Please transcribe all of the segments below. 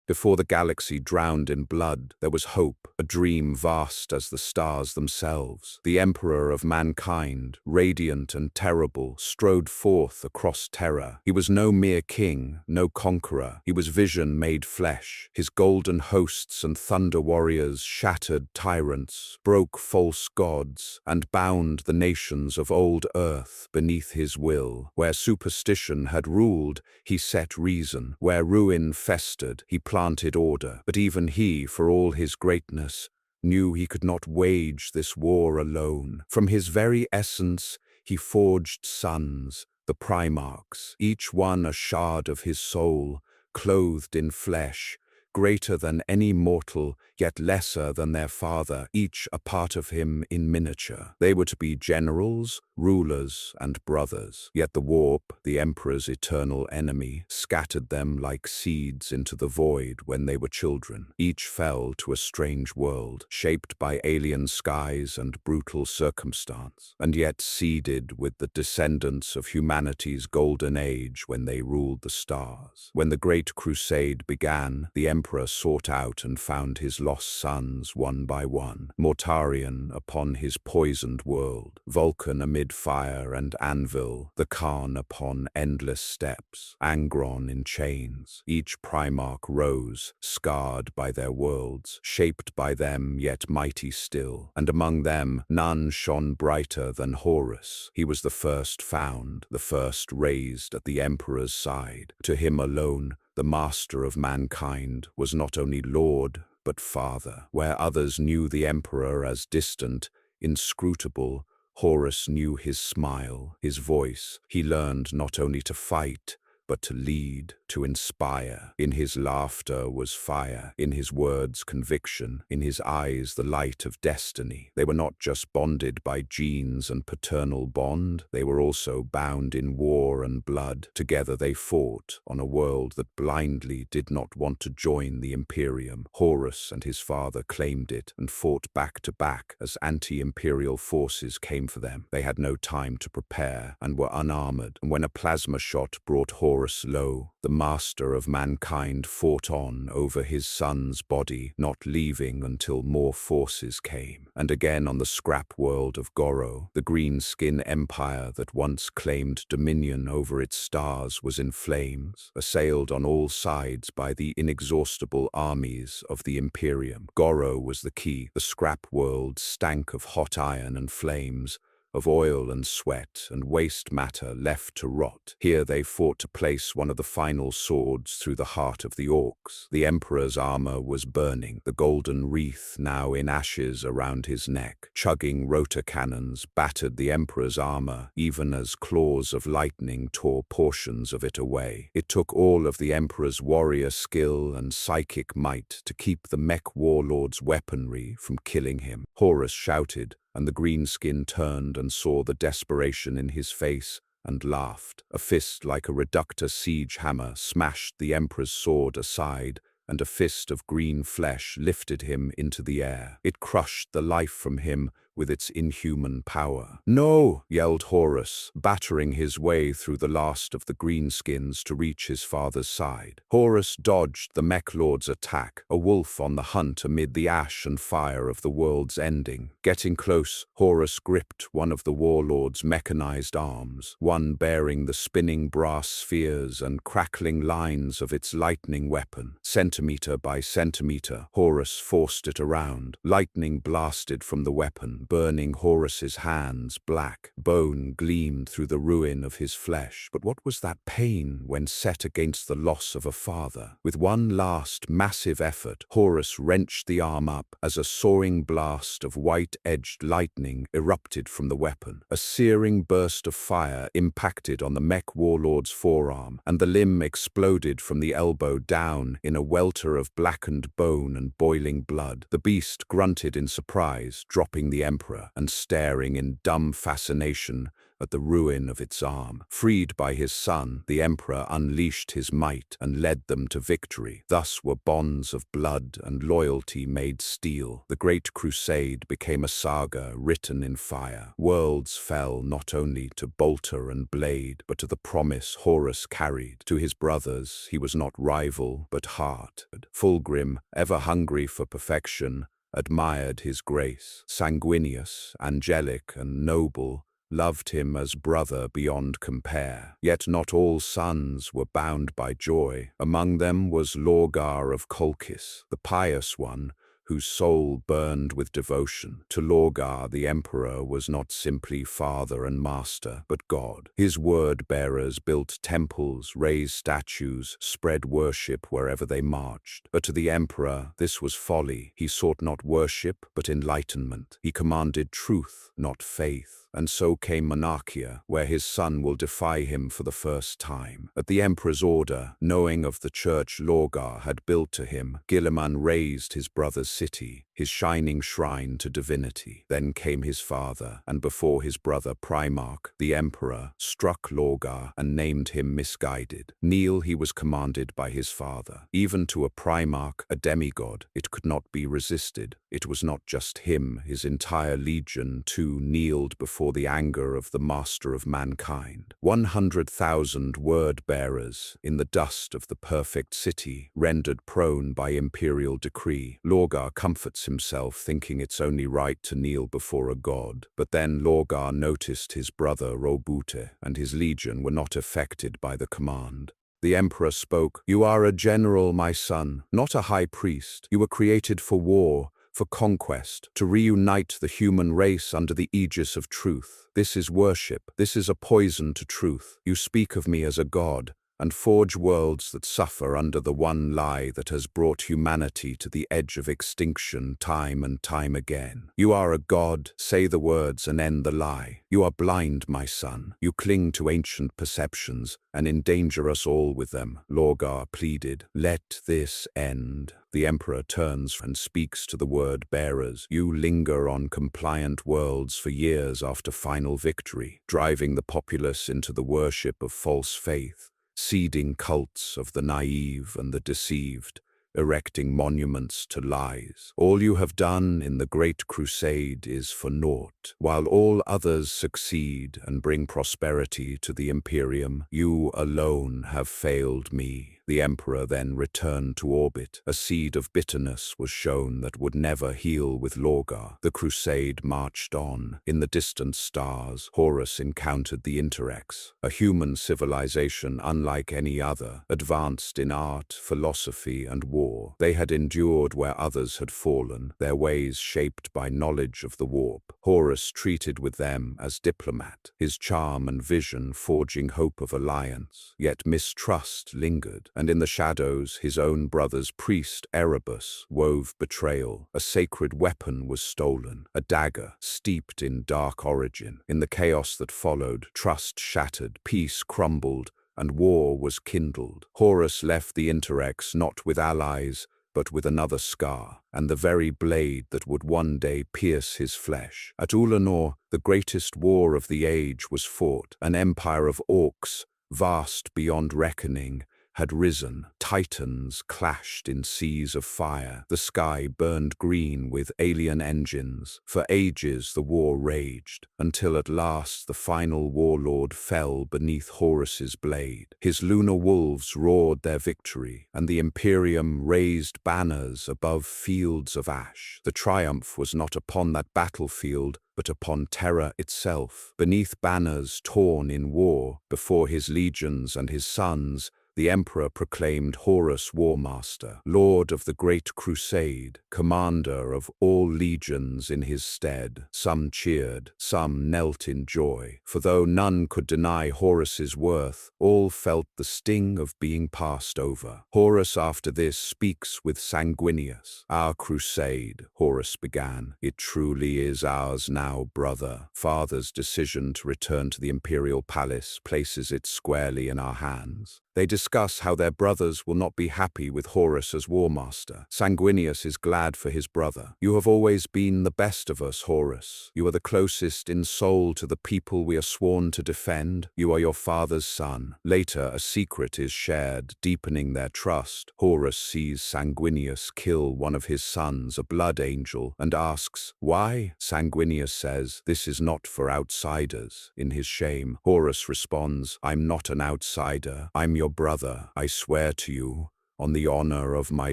Before the galaxy drowned in blood, there was hope, a dream vast as the stars themselves. The Emperor of mankind, radiant and terrible, strode forth across terror. He was no mere king, no conqueror. He was vision made flesh. His golden hosts and thunder warriors shattered tyrants, broke false gods, and bound the nations of old earth beneath his will. Where superstition had ruled, he set reason. Where ruin festered, he planted order. But even he, for all his greatness, knew he could not wage this war alone. From his very essence, he forged sons, the Primarchs, each one a shard of his soul, clothed in flesh, greater than any mortal, yet lesser than their father, each a part of him in miniature. They were to be generals, rulers, and brothers. Yet the warp, the Emperor's eternal enemy, scattered them like seeds into the void when they were children. Each fell to a strange world, shaped by alien skies and brutal circumstance, and yet seeded with the descendants of humanity's golden age when they ruled the stars. When the Great Crusade began, the Emperor sought out and found his lost sons one by one. Mortarion upon his poisoned world, Vulcan amid fire and anvil, the Khan upon endless steppes, Angron in chains. Each Primarch rose, scarred by their worlds, shaped by them yet mighty still, and among them none shone brighter than Horus. He was the first found, the first raised at the Emperor's side. To him alone, the master of mankind was not only lord, but father. Where others knew the Emperor as distant, inscrutable, Horus knew his smile, his voice. He learned not only to fight, but to lead, to inspire. In his laughter was fire, in his words conviction, in his eyes the light of destiny. They were not just bonded by genes and paternal bond, they were also bound in war and blood. Together they fought on a world that blindly did not want to join the Imperium. Horus and his father claimed it and fought back to back as anti-imperial forces came for them. They had no time to prepare and were unarmored, and when a plasma shot brought Horus low, the master of mankind fought on over his son's body, not leaving until more forces came. And again on the scrap world of Goro, the green-skin empire that once claimed dominion over its stars was in flames, assailed on all sides by the inexhaustible armies of the Imperium. Goro was the key. The scrap world stank of hot iron and flames, of oil and sweat and waste matter left to rot. Here they fought to place one of the final swords through the heart of the orcs. The Emperor's armor was burning, the golden wreath now in ashes around his neck. Chugging rotor cannons battered the Emperor's armor, even as claws of lightning tore portions of it away. It took all of the Emperor's warrior skill and psychic might to keep the mech warlord's weaponry from killing him. Horus shouted, and the greenskin turned and saw the desperation in his face and laughed. A fist like a reductor siege hammer smashed the Emperor's sword aside, and a fist of green flesh lifted him into the air. It crushed the life from him with its inhuman power. "No!" yelled Horus, battering his way through the last of the greenskins to reach his father's side. Horus dodged the mech lord's attack, a wolf on the hunt amid the ash and fire of the world's ending. Getting close, Horus gripped one of the warlord's mechanized arms, one bearing the spinning brass spheres and crackling lines of its lightning weapon. Centimeter by centimeter, Horus forced it around. Lightning blasted from the weapon, burning Horus's hands black. Bone gleamed through the ruin of his flesh. But what was that pain when set against the loss of a father? With one last massive effort, Horus wrenched the arm up as a soaring blast of white-edged lightning erupted from the weapon. A searing burst of fire impacted on the mech warlord's forearm, and the limb exploded from the elbow down in a welter of blackened bone and boiling blood. The beast grunted in surprise, dropping the Emperor and staring in dumb fascination at the ruin of its arm. Freed by his son, the emperor unleashed his might and led them to victory. Thus were bonds of blood and loyalty made steel. The Great Crusade became a saga written in fire. Worlds fell not only to bolter and blade, but to the promise Horus carried. To his brothers he was not rival, but heart. Fulgrim, ever hungry for perfection, admired his grace. Sanguinius, angelic and noble, loved him as brother beyond compare. Yet not all sons were bound by joy. Among them was Lorgar of Colchis, the pious one, whose soul burned with devotion. To Lorgar, the emperor was not simply father and master, but God. His word-bearers built temples, raised statues, spread worship wherever they marched. But to the emperor, this was folly. He sought not worship, but enlightenment. He commanded truth, not faith. And so came Monarchia, where his son will defy him for the first time. At the emperor's order, knowing of the church Lorgar had built to him, Guilliman razed his brother's city, his shining shrine to divinity. Then came his father, and before his brother Primarch, the emperor, struck Lorgar and named him misguided. Kneel he was commanded by his father. Even to a Primarch, a demigod, it could not be resisted. It was not just him, his entire legion too kneeled before the anger of the master of mankind. 100,000 word-bearers, in the dust of the perfect city, rendered prone by imperial decree. Lorgar comforts himself, thinking it's only right to kneel before a god. But then Lorgar noticed his brother Robute and his legion were not affected by the command. The emperor spoke, "You are a general, my son, not a high priest. You were created for war, for conquest, to reunite the human race under the aegis of truth. This is worship. This is a poison to truth. You speak of me as a god, and forge worlds that suffer under the one lie that has brought humanity to the edge of extinction time and time again. You are a god, say the words and end the lie. You are blind, my son. You cling to ancient perceptions and endanger us all with them." Lorgar pleaded, "Let this end." The emperor turns and speaks to the word-bearers. "You linger on compliant worlds for years after final victory, driving the populace into the worship of false faith, seeding cults of the naive and the deceived, erecting monuments to lies. All you have done in the Great Crusade is for naught. While all others succeed and bring prosperity to the Imperium, you alone have failed me." The emperor then returned to orbit. A seed of bitterness was shown that would never heal with Lorgar. The crusade marched on. In the distant stars, Horus encountered the Interrex, a human civilization unlike any other, advanced in art, philosophy, and war. They had endured where others had fallen, their ways shaped by knowledge of the warp. Horus treated with them as diplomat, his charm and vision forging hope of alliance. Yet mistrust lingered, and in the shadows his own brother's priest, Erebus, wove betrayal. A sacred weapon was stolen, a dagger steeped in dark origin. In the chaos that followed, trust shattered, peace crumbled, and war was kindled. Horus left the Interrex not with allies, but with another scar, and the very blade that would one day pierce his flesh. At Ulanor, the greatest war of the age was fought. An empire of orcs, vast beyond reckoning, had risen. Titans clashed in seas of fire. The sky burned green with alien engines. For ages the war raged, until at last the final warlord fell beneath Horus's blade. His lunar wolves roared their victory, and the Imperium raised banners above fields of ash. The triumph was not upon that battlefield, but upon terror itself. Beneath banners torn in war, before his legions and his sons, the emperor proclaimed Horus Warmaster, Lord of the Great Crusade, commander of all legions in his stead. Some cheered, some knelt in joy, for though none could deny Horus's worth, all felt the sting of being passed over. Horus after this speaks with Sanguinius. "Our crusade," Horus began, "it truly is ours now, brother. Father's decision to return to the imperial palace places it squarely in our hands." They discuss how their brothers will not be happy with Horus as War Master. Sanguinius is glad for his brother. "You have always been the best of us, Horus. You are the closest in soul to the people we are sworn to defend. You are your father's son." Later, a secret is shared, deepening their trust. Horus sees Sanguinius kill one of his sons, a blood angel, and asks, "Why?" Sanguinius says, "This is not for outsiders." In his shame, Horus responds, "I'm not an outsider. I'm your brother. I swear to you, on the honor of my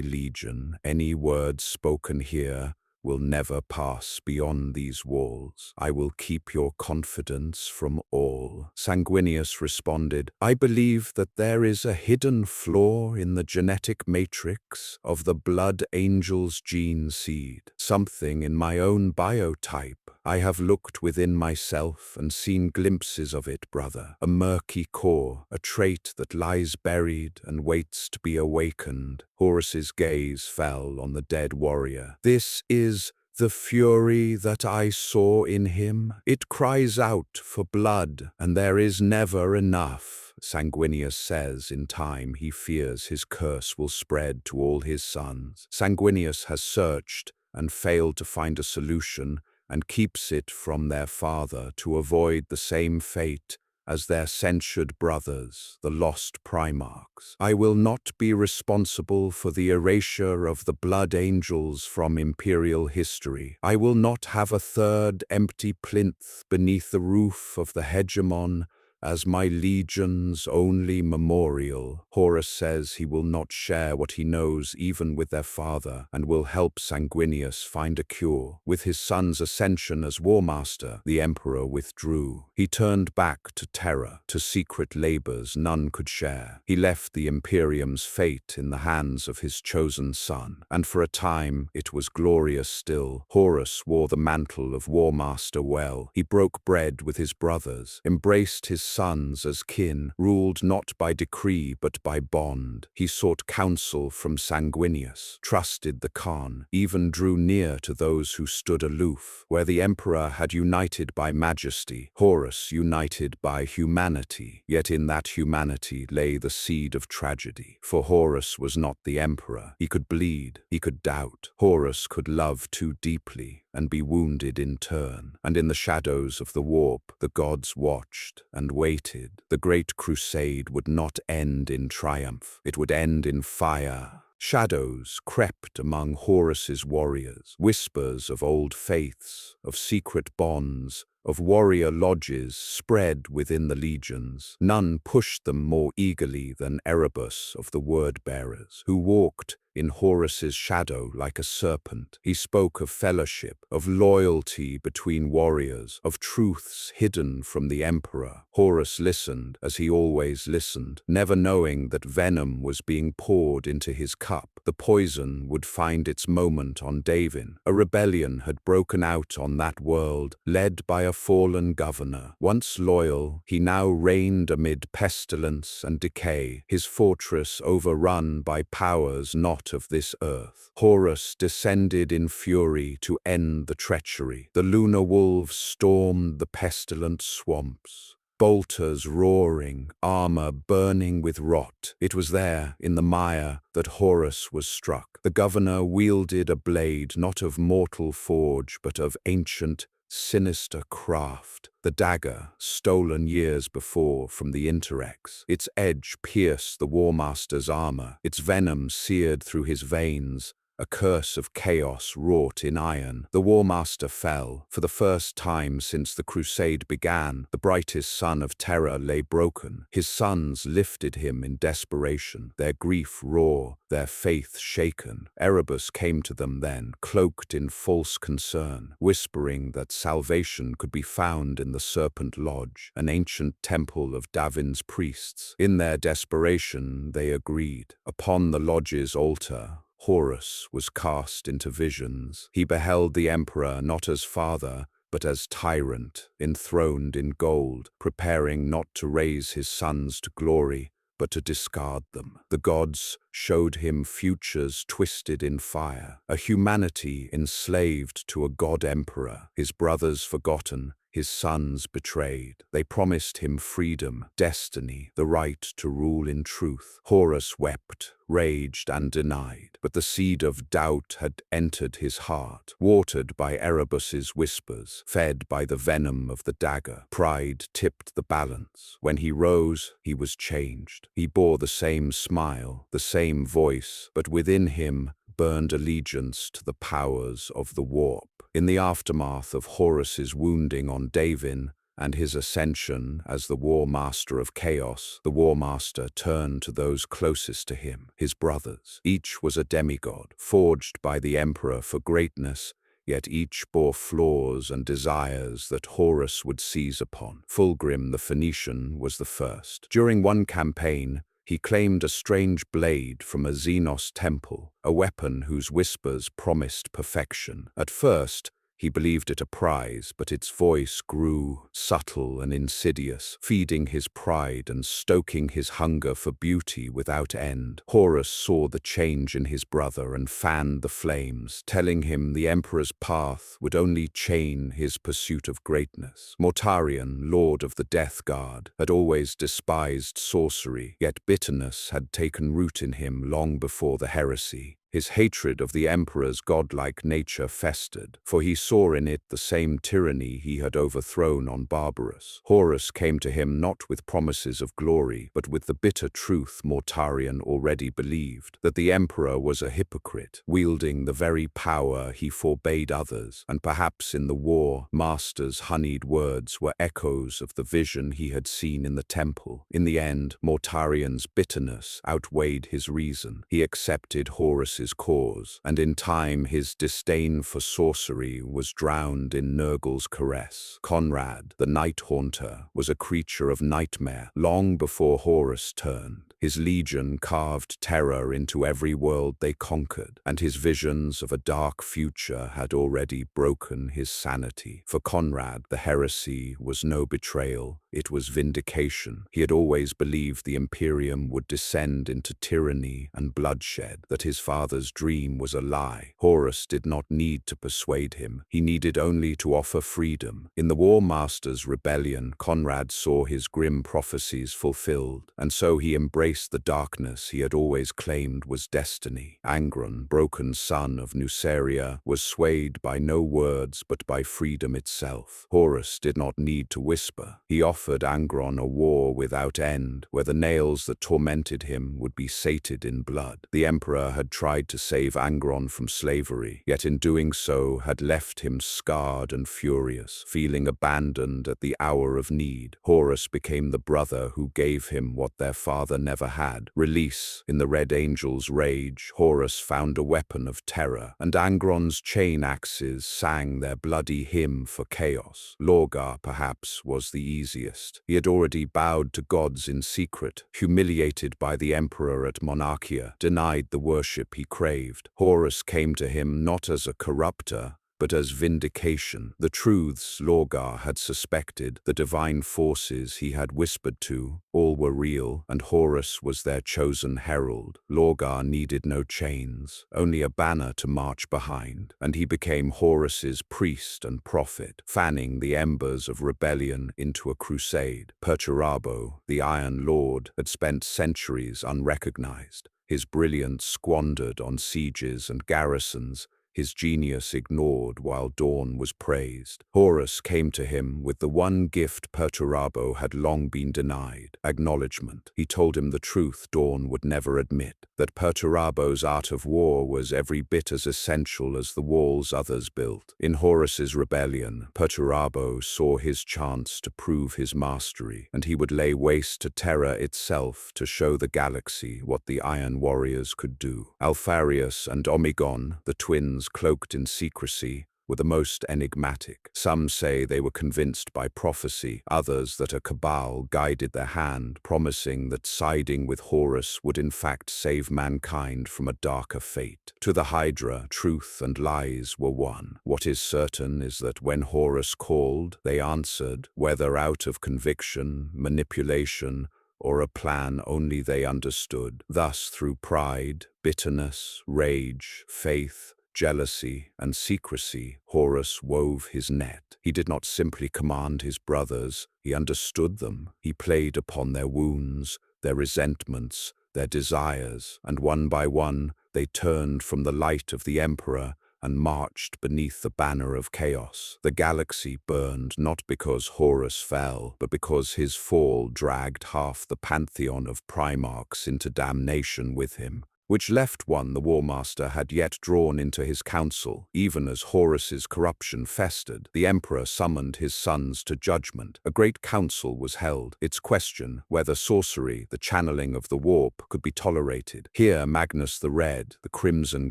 legion, any words spoken here will never pass beyond these walls. I will keep your confidence from all." Sanguinius responded, "I believe that there is a hidden flaw in the genetic matrix of the blood angel's gene seed, something in my own biotype. I have looked within myself and seen glimpses of it, brother. A murky core, a trait that lies buried and waits to be awakened." Horus's gaze fell on the dead warrior. "This is the fury that I saw in him. It cries out for blood, and there is never enough." Sanguinius says in time he fears his curse will spread to all his sons. Sanguinius has searched and failed to find a solution, and keeps it from their father to avoid the same fate as their censured brothers, the lost Primarchs. "I will not be responsible for the erasure of the blood angels from imperial history. I will not have a third empty plinth beneath the roof of the hegemon as my legion's only memorial." Horus says he will not share what he knows even with their father, and will help Sanguinius find a cure. With his son's ascension as War Master, the Emperor withdrew. He turned back to terror, to secret labors none could share. He left the Imperium's fate in the hands of his chosen son, and for a time it was glorious still. Horus wore the mantle of War Master well. He broke bread with his brothers, embraced his sons as kin, ruled not by decree but by bond. He sought counsel from Sanguinius, trusted the Khan, even drew near to those who stood aloof. Where the Emperor had united by majesty, Horus united by humanity. Yet in that humanity lay the seed of tragedy. For Horus was not the Emperor. He could bleed, he could doubt. Horus could love too deeply and be wounded in turn. And in the shadows of the warp, the gods watched and waited. The great crusade would not end in triumph. It would end in fire. Shadows crept among Horus's warriors, whispers of old faiths, of secret bonds, of warrior lodges spread within the legions. None pushed them more eagerly than Erebus of the word-bearers, who walked in Horus's shadow like a serpent. He spoke of fellowship, of loyalty between warriors, of truths hidden from the Emperor. Horus listened, as he always listened, never knowing that venom was being poured into his cup. The poison would find its moment on Davin. A rebellion had broken out on that world, led by a fallen governor. Once loyal, he now reigned amid pestilence and decay, his fortress overrun by powers not of this earth. Horus descended in fury to end the treachery. The lunar wolves stormed the pestilent swamps, bolters roaring, armor burning with rot. It was there, in the mire, that Horus was struck. The governor wielded a blade not of mortal forge, but of ancient, sinister craft. The dagger, stolen years before from the Interrex. Its edge pierced the War Master's armor, its venom seared through his veins, a curse of chaos wrought in iron. The War Master fell. For the first time since the crusade began, the brightest sun of terror lay broken. His sons lifted him in desperation, their grief raw, their faith shaken. Erebus came to them then, cloaked in false concern, whispering that salvation could be found in the Serpent Lodge, an ancient temple of Davin's priests. In their desperation, they agreed. Upon the lodge's altar, Horus was cast into visions. He beheld the Emperor not as father, but as tyrant, enthroned in gold, preparing not to raise his sons to glory, but to discard them. The gods showed him futures twisted in fire, a humanity enslaved to a god-emperor, his brothers forgotten, his sons betrayed. They promised him freedom, destiny, the right to rule in truth. Horus wept, raged, and denied. But the seed of doubt had entered his heart, watered by Erebus's whispers, fed by the venom of the dagger. Pride tipped the balance. When he rose, he was changed. He bore the same smile, the same voice, but within him burned allegiance to the powers of the warp. In the aftermath of Horus's wounding on Davin and his ascension as the War Master of Chaos, the War Master turned to those closest to him, his brothers. Each was a demigod, forged by the Emperor for greatness, yet each bore flaws and desires that Horus would seize upon. Fulgrim the Phoenician was the first. During one campaign, he claimed a strange blade from a Xenos temple, a weapon whose whispers promised perfection. At first, he believed it a prize, but its voice grew subtle and insidious, feeding his pride and stoking his hunger for beauty without end. Horus saw the change in his brother and fanned the flames, telling him the Emperor's path would only chain his pursuit of greatness. Mortarion, Lord of the Death Guard, had always despised sorcery, yet bitterness had taken root in him long before the heresy. His hatred of the Emperor's godlike nature festered, for he saw in it the same tyranny he had overthrown on Barbarus. Horus came to him not with promises of glory, but with the bitter truth Mortarion already believed, that the Emperor was a hypocrite, wielding the very power he forbade others, and perhaps in the War Master's honeyed words were echoes of the vision he had seen in the temple. In the end, Mortarion's bitterness outweighed his reason. He accepted Horus's cause, and in time his disdain for sorcery was drowned in Nurgle's caress. Conrad, the Night Haunter, was a creature of nightmare long before Horus turned. His legion carved terror into every world they conquered, and his visions of a dark future had already broken his sanity. For Conrad, the heresy was no betrayal, it was vindication. He had always believed the Imperium would descend into tyranny and bloodshed, that his father's dream was a lie. Horus did not need to persuade him, he needed only to offer freedom. In the War Master's rebellion, Conrad saw his grim prophecies fulfilled, and so he embraced the darkness he had always claimed was destiny. Angron, broken son of Nuceria, was swayed by no words but by freedom itself. Horus did not need to whisper. He offered Angron a war without end, where the nails that tormented him would be sated in blood. The Emperor had tried to save Angron from slavery, yet in doing so had left him scarred and furious, feeling abandoned at the hour of need. Horus became the brother who gave him what their father never had, release. In the Red Angel's rage, Horus found a weapon of terror, and Angron's chain axes sang their bloody hymn for chaos. Lorgar, perhaps, was the easiest. He had already bowed to gods in secret, humiliated by the Emperor at Monarchia, denied the worship he craved. Horus came to him not as a corrupter, but as vindication. The truths Lorgar had suspected, the divine forces he had whispered to, all were real, and Horus was their chosen herald. Lorgar needed no chains, only a banner to march behind, and he became Horus's priest and prophet, fanning the embers of rebellion into a crusade. Perturabo, the Iron Lord, had spent centuries unrecognized, his brilliance squandered on sieges and garrisons, his genius ignored while Dawn was praised. Horus came to him with the one gift Perturabo had long been denied: acknowledgement. He told him the truth Dawn would never admit, that Perturabo's art of war was every bit as essential as the walls others built. In Horus's rebellion, Perturabo saw his chance to prove his mastery, and he would lay waste to Terra itself to show the galaxy what the Iron Warriors could do. Alpharius and Omegon, the twins cloaked in secrecy, were the most enigmatic. Some say they were convinced by prophecy, others that a cabal guided their hand, promising that siding with Horus would in fact save mankind from a darker fate. To the Hydra, truth and lies were one. What is certain is that when Horus called, they answered, whether out of conviction, manipulation, or a plan only they understood. Thus, through pride, bitterness, rage, faith, jealousy, and secrecy, Horus wove his net. He did not simply command his brothers, he understood them. He played upon their wounds, their resentments, their desires, and one by one they turned from the light of the Emperor and marched beneath the banner of chaos. The galaxy burned not because Horus fell, but because his fall dragged half the pantheon of Primarchs into damnation with him, which left one the Warmaster had yet drawn into his council. Even as Horus's corruption festered, the Emperor summoned his sons to judgment. A great council was held, its question whether sorcery, the channeling of the warp, could be tolerated. Here Magnus the Red, the Crimson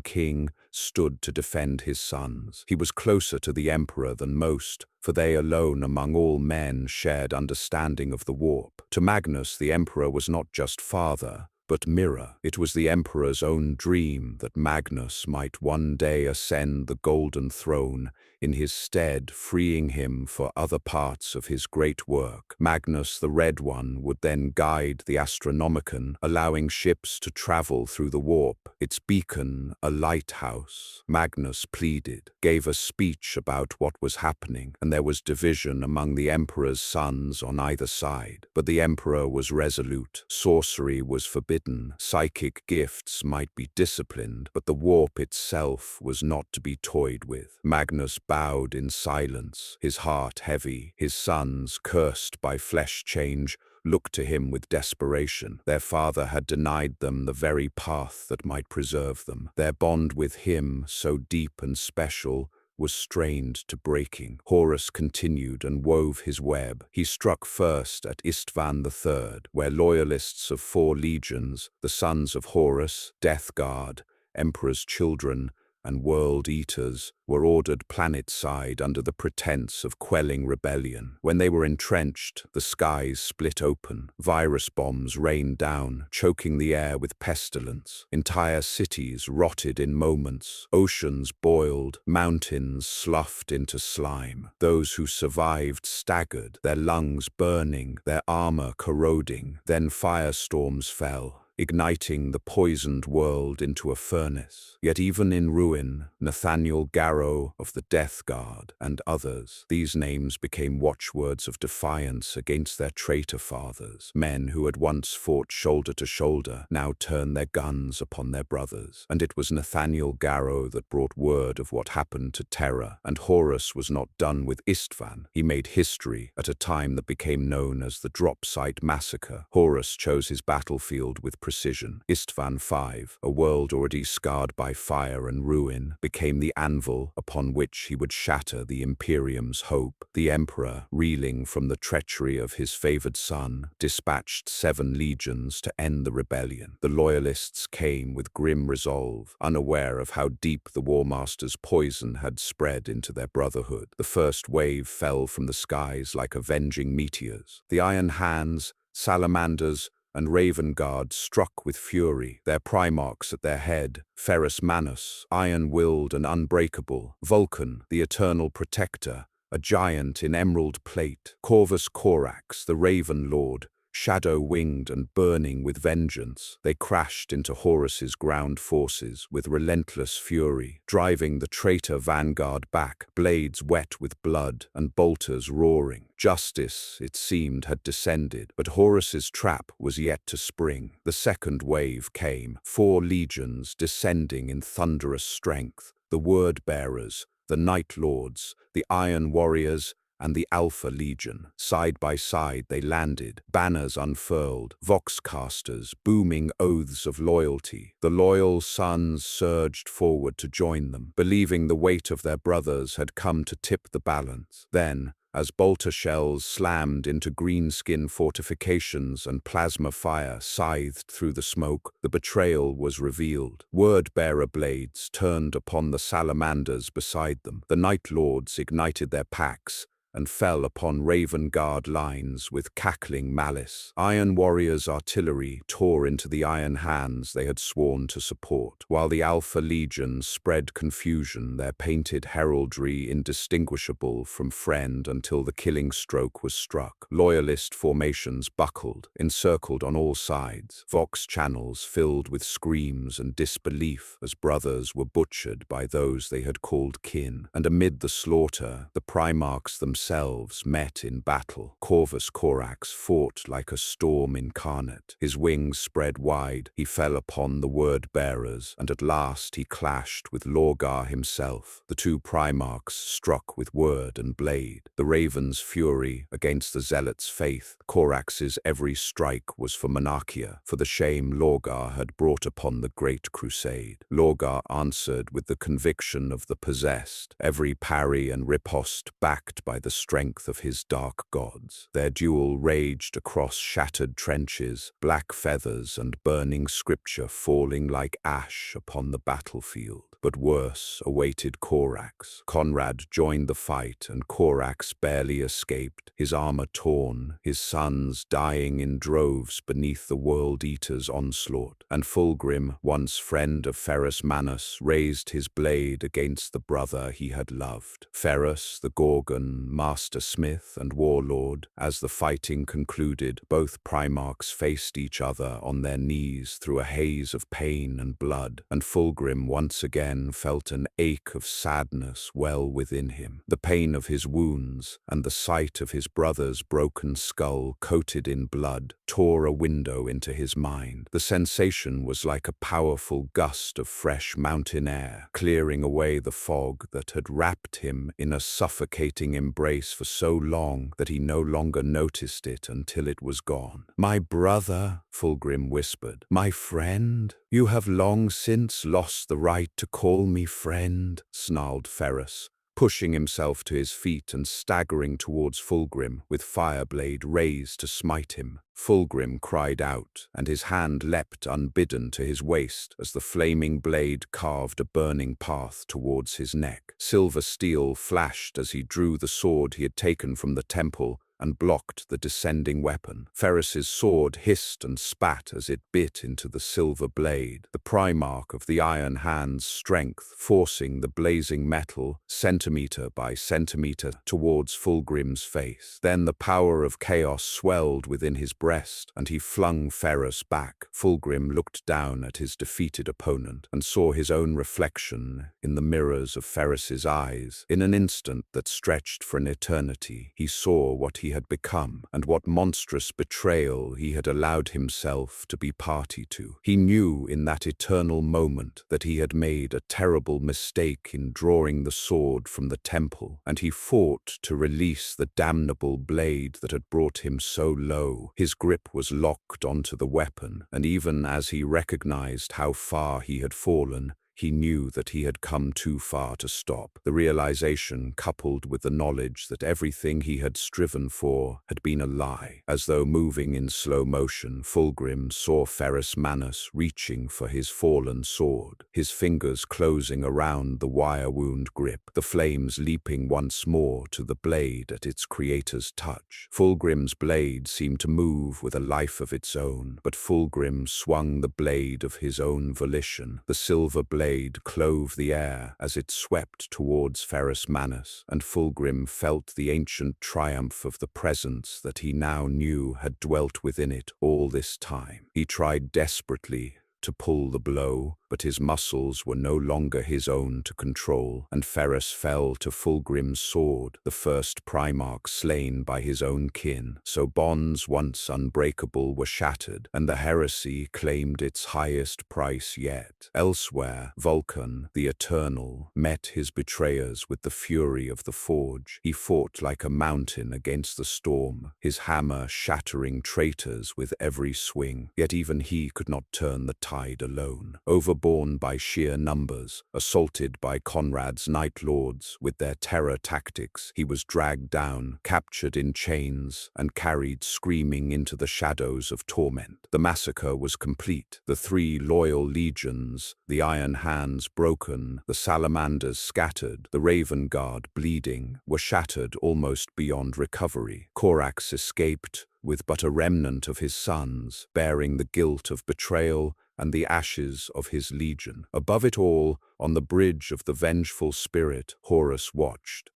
King, stood to defend his sons. He was closer to the Emperor than most, for they alone among all men shared understanding of the warp. To Magnus, the Emperor was not just father, but mirror. It was the Emperor's own dream that Magnus might one day ascend the golden throne in his stead, freeing him for other parts of his great work. Magnus the Red One would then guide the Astronomicon, allowing ships to travel through the warp, its beacon a lighthouse. Magnus pleaded, gave a speech about what was happening, and there was division among the Emperor's sons on either side. But the Emperor was resolute. Sorcery was forbidden. Psychic gifts might be disciplined, but the warp itself was not to be toyed with. Magnus bowed in silence, his heart heavy. His sons, cursed by flesh change, looked to him with desperation. Their father had denied them the very path that might preserve them. Their bond with him, so deep and special, was strained to breaking. Horus continued and wove his web. He struck first at Istvan III, where loyalists of 4 legions, the sons of Horus, Death Guard, Emperor's children, and world eaters, were ordered planet-side under the pretense of quelling rebellion. When they were entrenched, the skies split open. Virus bombs rained down, choking the air with pestilence. Entire cities rotted in moments. Oceans boiled, mountains sloughed into slime. Those who survived staggered, their lungs burning, their armor corroding. Then firestorms fell, igniting the poisoned world into a furnace. Yet even in ruin, Nathaniel Garrow of the Death Guard and others, these names became watchwords of defiance against their traitor fathers. Men who had once fought shoulder to shoulder now turned their guns upon their brothers. And it was Nathaniel Garrow that brought word of what happened to Terra. And Horus was not done with Istvan. He made history at a time that became known as the Drop Site Massacre. Horus chose his battlefield with precision. Istvan V, a world already scarred by fire and ruin, became the anvil upon which he would shatter the Imperium's hope. The Emperor, reeling from the treachery of his favored son, dispatched 7 legions to end the rebellion. The loyalists came with grim resolve, unaware of how deep the Warmaster's poison had spread into their brotherhood. The first wave fell from the skies like avenging meteors. The Iron Hands, Salamanders, and Raven Guard struck with fury, their Primarchs at their head: Ferrus Manus, iron-willed and unbreakable; Vulcan, the eternal protector, a giant in emerald plate; Corvus Corax, the Raven Lord, shadow-winged and burning with vengeance. They crashed into Horus's ground forces with relentless fury, driving the traitor vanguard back, blades wet with blood and bolters roaring. Justice, it seemed, had descended, but Horus's trap was yet to spring. The second wave came, 4 legions descending in thunderous strength, the Word-bearers, the Night Lords, the Iron Warriors, and the Alpha Legion. Side by side they landed, banners unfurled, voxcasters booming oaths of loyalty. The loyal sons surged forward to join them, believing the weight of their brothers had come to tip the balance. Then, as bolter shells slammed into greenskin fortifications and plasma fire scythed through the smoke, the betrayal was revealed. Word-bearer blades turned upon the salamanders beside them. The Night Lords ignited their packs, and fell upon Raven Guard lines with cackling malice. Iron Warriors' artillery tore into the iron hands they had sworn to support, while the Alpha Legion spread confusion, their painted heraldry indistinguishable from friend until the killing stroke was struck. Loyalist formations buckled, encircled on all sides, Vox channels filled with screams and disbelief as brothers were butchered by those they had called kin. And amid the slaughter, the Primarchs themselves met in battle. Corvus Corax fought like a storm incarnate. His wings spread wide, he fell upon the word-bearers, and at last he clashed with Lorgar himself. The two Primarchs struck with word and blade. The Raven's fury against the Zealot's faith. Corax's every strike was for Monarchia, for the shame Lorgar had brought upon the Great Crusade. Lorgar answered with the conviction of the possessed, every parry and riposte backed by the strength of his dark gods. Their duel raged across shattered trenches, black feathers and burning scripture falling like ash upon the battlefield. But worse awaited Corax. Conrad joined the fight, and Corax barely escaped, his armor torn, his sons dying in droves beneath the World Eater's onslaught. And Fulgrim, once friend of Ferrus Manus, raised his blade against the brother he had loved. Ferrus, the Gorgon, master smith and warlord. As the fighting concluded, both Primarchs faced each other on their knees through a haze of pain and blood, and Fulgrim once again felt an ache of sadness well within him. The pain of his wounds and the sight of his brother's broken skull coated in blood tore a window into his mind. The sensation was like a powerful gust of fresh mountain air, clearing away the fog that had wrapped him in a suffocating embrace for so long that he no longer noticed it until it was gone. "My brother," Fulgrim whispered, "my friend." "You have long since lost the right to call me friend," snarled Ferrus, pushing himself to his feet and staggering towards Fulgrim with Fireblade raised to smite him. Fulgrim cried out, and his hand leapt unbidden to his waist as the flaming blade carved a burning path towards his neck. Silver steel flashed as he drew the sword he had taken from the temple and blocked the descending weapon. Ferrus's sword hissed and spat as it bit into the silver blade, the Primarch of the Iron Hand's strength forcing the blazing metal centimeter by centimeter towards Fulgrim's face. Then the power of chaos swelled within his breast, and he flung Ferrus back. Fulgrim looked down at his defeated opponent and saw his own reflection in the mirrors of Ferrus's eyes. In an instant that stretched for an eternity, he saw what he had become, and what monstrous betrayal he had allowed himself to be party to. He knew in that eternal moment that he had made a terrible mistake in drawing the sword from the temple, and he fought to release the damnable blade that had brought him so low. His grip was locked onto the weapon, and even as he recognized how far he had fallen, he knew that he had come too far to stop. The realization, coupled with the knowledge that everything he had striven for had been a lie. As though moving in slow motion, Fulgrim saw Ferrus Manus reaching for his fallen sword, his fingers closing around the wire-wound grip, the flames leaping once more to the blade at its creator's touch. Fulgrim's blade seemed to move with a life of its own, but Fulgrim swung the blade of his own volition. The silver blade clove the air as it swept towards Ferrus Manus, and Fulgrim felt the ancient triumph of the presence that he now knew had dwelt within it all this time. He tried desperately to pull the blow, but his muscles were no longer his own to control, and Ferrus fell to Fulgrim's sword, the first Primarch slain by his own kin. So bonds once unbreakable were shattered, and the heresy claimed its highest price yet. Elsewhere, Vulcan, the Eternal, met his betrayers with the fury of the forge. He fought like a mountain against the storm, his hammer shattering traitors with every swing, yet even he could not turn the tide tide alone. Overborne by sheer numbers, assaulted by Conrad's Night Lords with their terror tactics, he was dragged down, captured in chains, and carried screaming into the shadows of torment. The massacre was complete. The 3 loyal legions, the Iron Hands broken, the Salamanders scattered, the Raven Guard bleeding, were shattered almost beyond recovery. Corax escaped with but a remnant of his sons, bearing the guilt of betrayal and the ashes of his legion. Above it all, on the bridge of the vengeful spirit, Horus watched.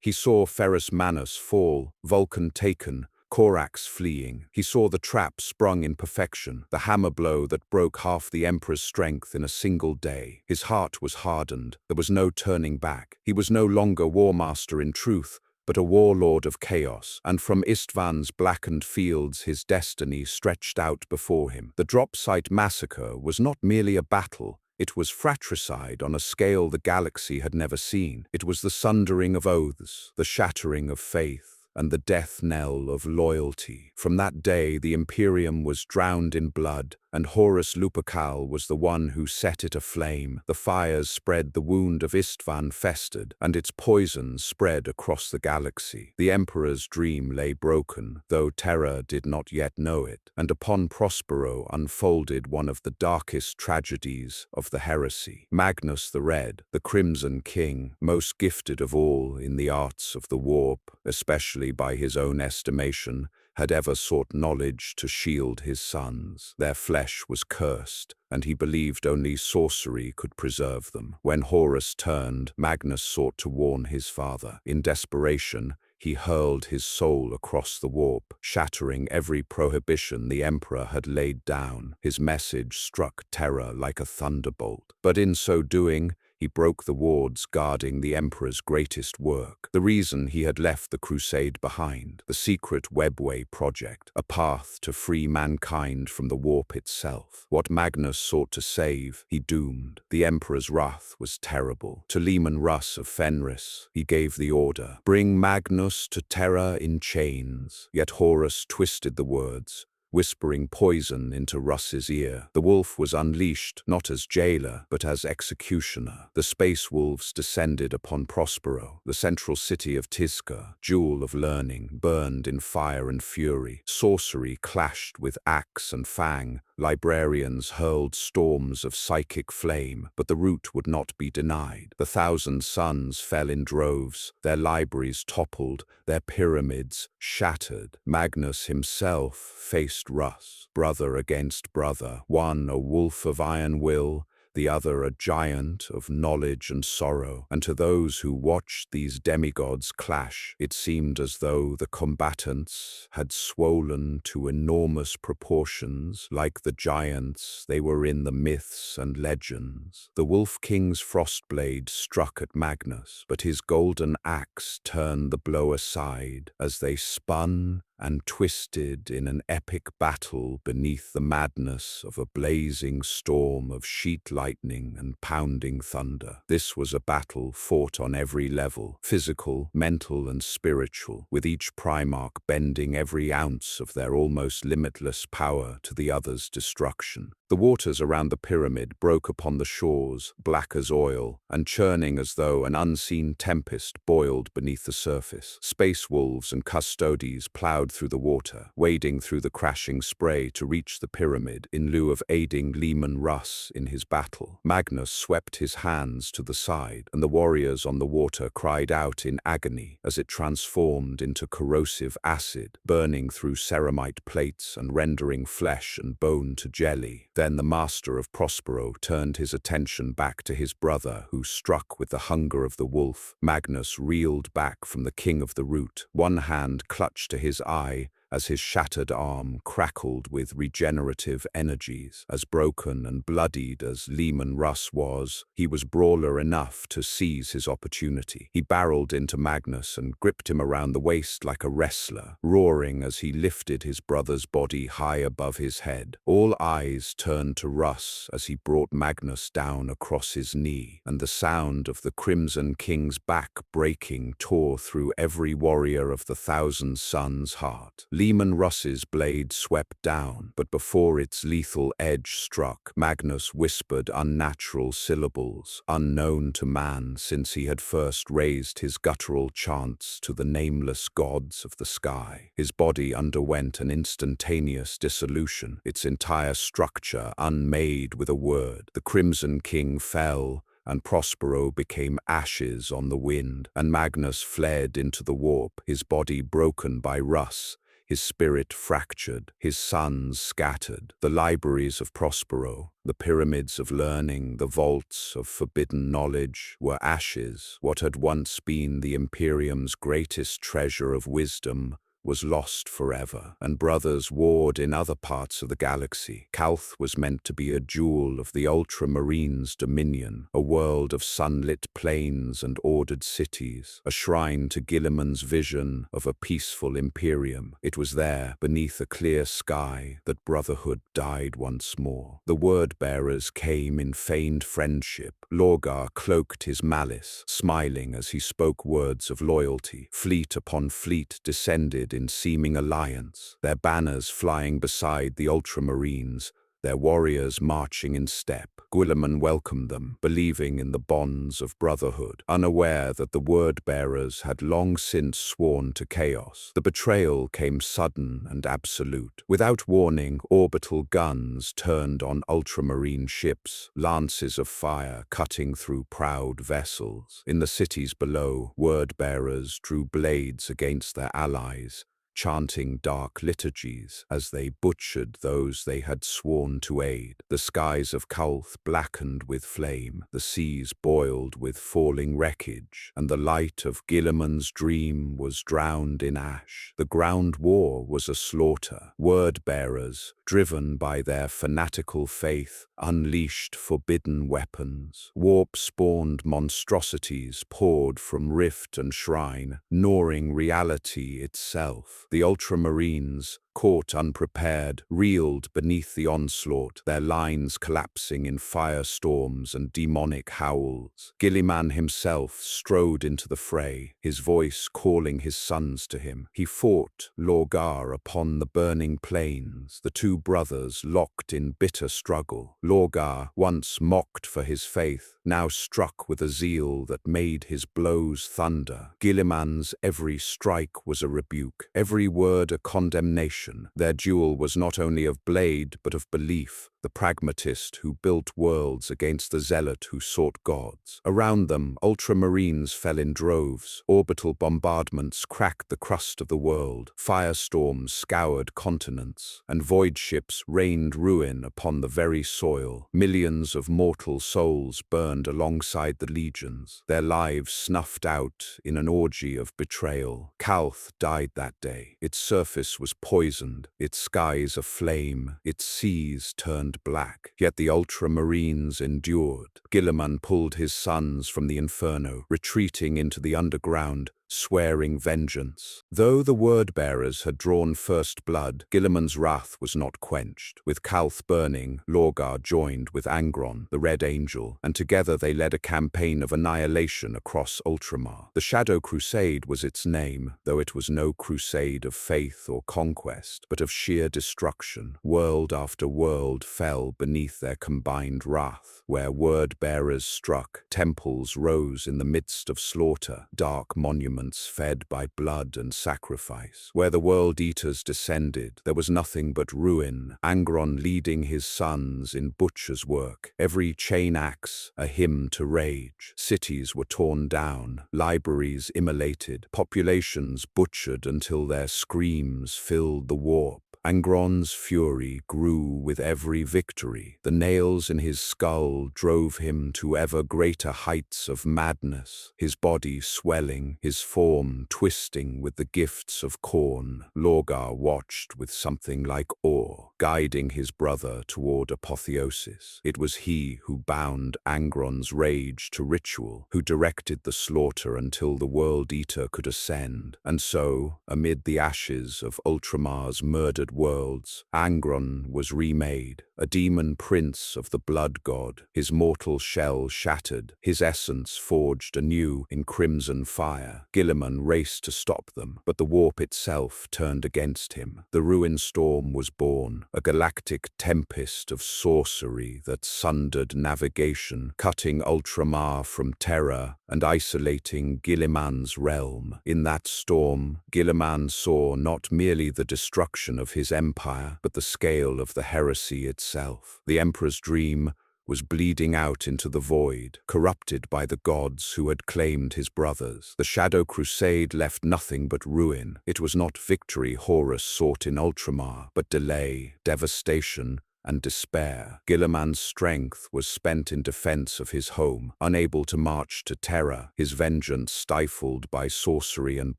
He saw Ferrus Manus fall, Vulcan taken, Corax fleeing. He saw the trap sprung in perfection, the hammer blow that broke half the Emperor's strength in a single day. His heart was hardened. There was no turning back. He was no longer War Master in truth, but a warlord of chaos, and from Istvan's blackened fields his destiny stretched out before him. The drop site massacre was not merely a battle. It was fratricide on a scale the galaxy had never seen. It was the sundering of oaths, the shattering of faith, and the death knell of loyalty. From that day the Imperium was drowned in blood, and Horus Lupercal was the one who set it aflame. The fires spread, the wound of Istvan festered, and its poison spread across the galaxy. The Emperor's dream lay broken, though terror did not yet know it, and upon Prospero unfolded one of the darkest tragedies of the heresy. Magnus the Red, the Crimson King, most gifted of all in the arts of the warp, especially by his own estimation, had ever sought knowledge to shield his sons. Their flesh was cursed, and he believed only sorcery could preserve them. When Horus turned, Magnus sought to warn his father. In desperation, he hurled his soul across the warp, shattering every prohibition the Emperor had laid down. His message struck terror like a thunderbolt. But in so doing, he broke the wards guarding the Emperor's greatest work, the reason he had left the crusade behind, the secret Webway project, a path to free mankind from the warp itself. What Magnus sought to save, he doomed. The Emperor's wrath was terrible. To Leman Russ of Fenris, he gave the order, "Bring Magnus to terror in chains." Yet Horus twisted the words, whispering poison into Russ's ear. The wolf was unleashed, not as jailer, but as executioner. The space wolves descended upon Prospero. The central city of Tizca, jewel of learning, burned in fire and fury. Sorcery clashed with axe and fang. Librarians hurled storms of psychic flame, but the root would not be denied. The 1,000 suns fell in droves, their libraries toppled, their pyramids shattered. Magnus himself faced Russ, brother against brother, one a wolf of iron will, the other a giant of knowledge and sorrow. And to those who watched these demigods clash, it seemed as though the combatants had swollen to enormous proportions. Like the giants, they were in the myths and legends. The Wolf King's frostblade struck at Magnus, but his golden axe turned the blow aside as they spun and twisted in an epic battle beneath the madness of a blazing storm of sheet lightning and pounding thunder. This was a battle fought on every level, physical, mental, and spiritual, with each Primarch bending every ounce of their almost limitless power to the other's destruction. The waters around the pyramid broke upon the shores, black as oil, and churning as though an unseen tempest boiled beneath the surface. Space wolves and custodes plowed through the water, wading through the crashing spray to reach the pyramid in lieu of aiding Leman Russ in his battle. Magnus swept his hands to the side, and the warriors on the water cried out in agony as it transformed into corrosive acid, burning through ceramite plates and rendering flesh and bone to jelly. Then the master of Prospero turned his attention back to his brother, who, struck with the hunger of the wolf, Magnus reeled back from the king of the root, one hand clutched to his eye as his shattered arm crackled with regenerative energies. As broken and bloodied as Leman Russ was, he was brawler enough to seize his opportunity. He barreled into Magnus and gripped him around the waist like a wrestler, roaring as he lifted his brother's body high above his head. All eyes turned to Russ as he brought Magnus down across his knee, and the sound of the Crimson King's back breaking tore through every warrior of the 1,000 Suns' heart. Leman Russ's blade swept down, but before its lethal edge struck, Magnus whispered unnatural syllables, unknown to man since he had first raised his guttural chants to the nameless gods of the sky. His body underwent an instantaneous dissolution, its entire structure unmade with a word. The Crimson King fell, and Prospero became ashes on the wind, and Magnus fled into the warp, his body broken by Russ, his spirit fractured, his sons scattered. The libraries of Prospero, the pyramids of learning, the vaults of forbidden knowledge, were ashes. What had once been the Imperium's greatest treasure of wisdom was lost forever, and brothers warred in other parts of the galaxy. Calth was meant to be a jewel of the Ultramarines' dominion, a world of sunlit plains and ordered cities, a shrine to Guilliman's vision of a peaceful Imperium. It was there, beneath a clear sky, that brotherhood died once more. The word-bearers came in feigned friendship. Lorgar cloaked his malice, smiling as he spoke words of loyalty. Fleet upon fleet descended in seeming alliance, their banners flying beside the Ultramarines, their warriors marching in step. Guilliman welcomed them, believing in the bonds of brotherhood, unaware that the word-bearers had long since sworn to chaos. The betrayal came sudden and absolute. Without warning, orbital guns turned on Ultramarine ships, lances of fire cutting through proud vessels. In the cities below, word-bearers drew blades against their allies, chanting dark liturgies as they butchered those they had sworn to aid. The skies of Calth blackened with flame, the seas boiled with falling wreckage, and the light of Guilliman's dream was drowned in ash. The ground war was a slaughter. Word-bearers, driven by their fanatical faith, unleashed forbidden weapons. Warp-spawned monstrosities poured from rift and shrine, gnawing reality itself. The Ultramarines, caught unprepared, reeled beneath the onslaught, their lines collapsing in firestorms and demonic howls. Guilliman himself strode into the fray, his voice calling his sons to him. He fought Lorgar upon the burning plains, the two brothers locked in bitter struggle. Lorgar, once mocked for his faith, now struck with a zeal that made his blows thunder. Guilliman's every strike was a rebuke, every word a condemnation. Their duel was not only of blade, but of belief, the pragmatist who built worlds against the zealot who sought gods. Around them, Ultramarines fell in droves. Orbital bombardments cracked the crust of the world. Firestorms scoured continents, and void ships rained ruin upon the very soil. Millions of mortal souls burned alongside the legions, their lives snuffed out in an orgy of betrayal. Calth died that day. Its surface was poisoned, its skies aflame, its seas turned black. Yet the Ultramarines endured. Guilliman pulled his sons from the inferno, retreating into the underground, swearing vengeance. Though the word-bearers had drawn first blood, Guilliman's wrath was not quenched. With Calth burning, Lorgar joined with Angron, the Red Angel, and together they led a campaign of annihilation across Ultramar. The Shadow Crusade was its name, though it was no crusade of faith or conquest, but of sheer destruction. World after world fell beneath their combined wrath. Where word-bearers struck, temples rose in the midst of slaughter, dark monuments fed by blood and sacrifice. Where the World-Eaters descended, there was nothing but ruin, Angron leading his sons in butcher's work, every chain axe a hymn to rage. Cities were torn down, libraries immolated, populations butchered until their screams filled the warp. Angron's fury grew with every victory. The nails in his skull drove him to ever greater heights of madness, his body swelling, his form twisting with the gifts of Khorne. Lorgar watched with something like awe, guiding his brother toward apotheosis. It was he who bound Angron's rage to ritual, who directed the slaughter until the World-Eater could ascend. And so, amid the ashes of Ultramar's murdered worlds, Angron was remade, a demon prince of the blood god, his mortal shell shattered, his essence forged anew in crimson fire. Guilliman raced to stop them, but the warp itself turned against him. The ruin storm was born, a galactic tempest of sorcery that sundered navigation, cutting Ultramar from Terra and isolating Guilliman's realm. In that storm, Guilliman saw not merely the destruction of his empire, but the scale of the heresy itself. The Emperor's dream was bleeding out into the void, corrupted by the gods who had claimed his brothers. The Shadow Crusade left nothing but ruin. It was not victory Horus sought in Ultramar, but delay, devastation, and despair. Guilliman's strength was spent in defense of his home, unable to march to Terra, his vengeance stifled by sorcery and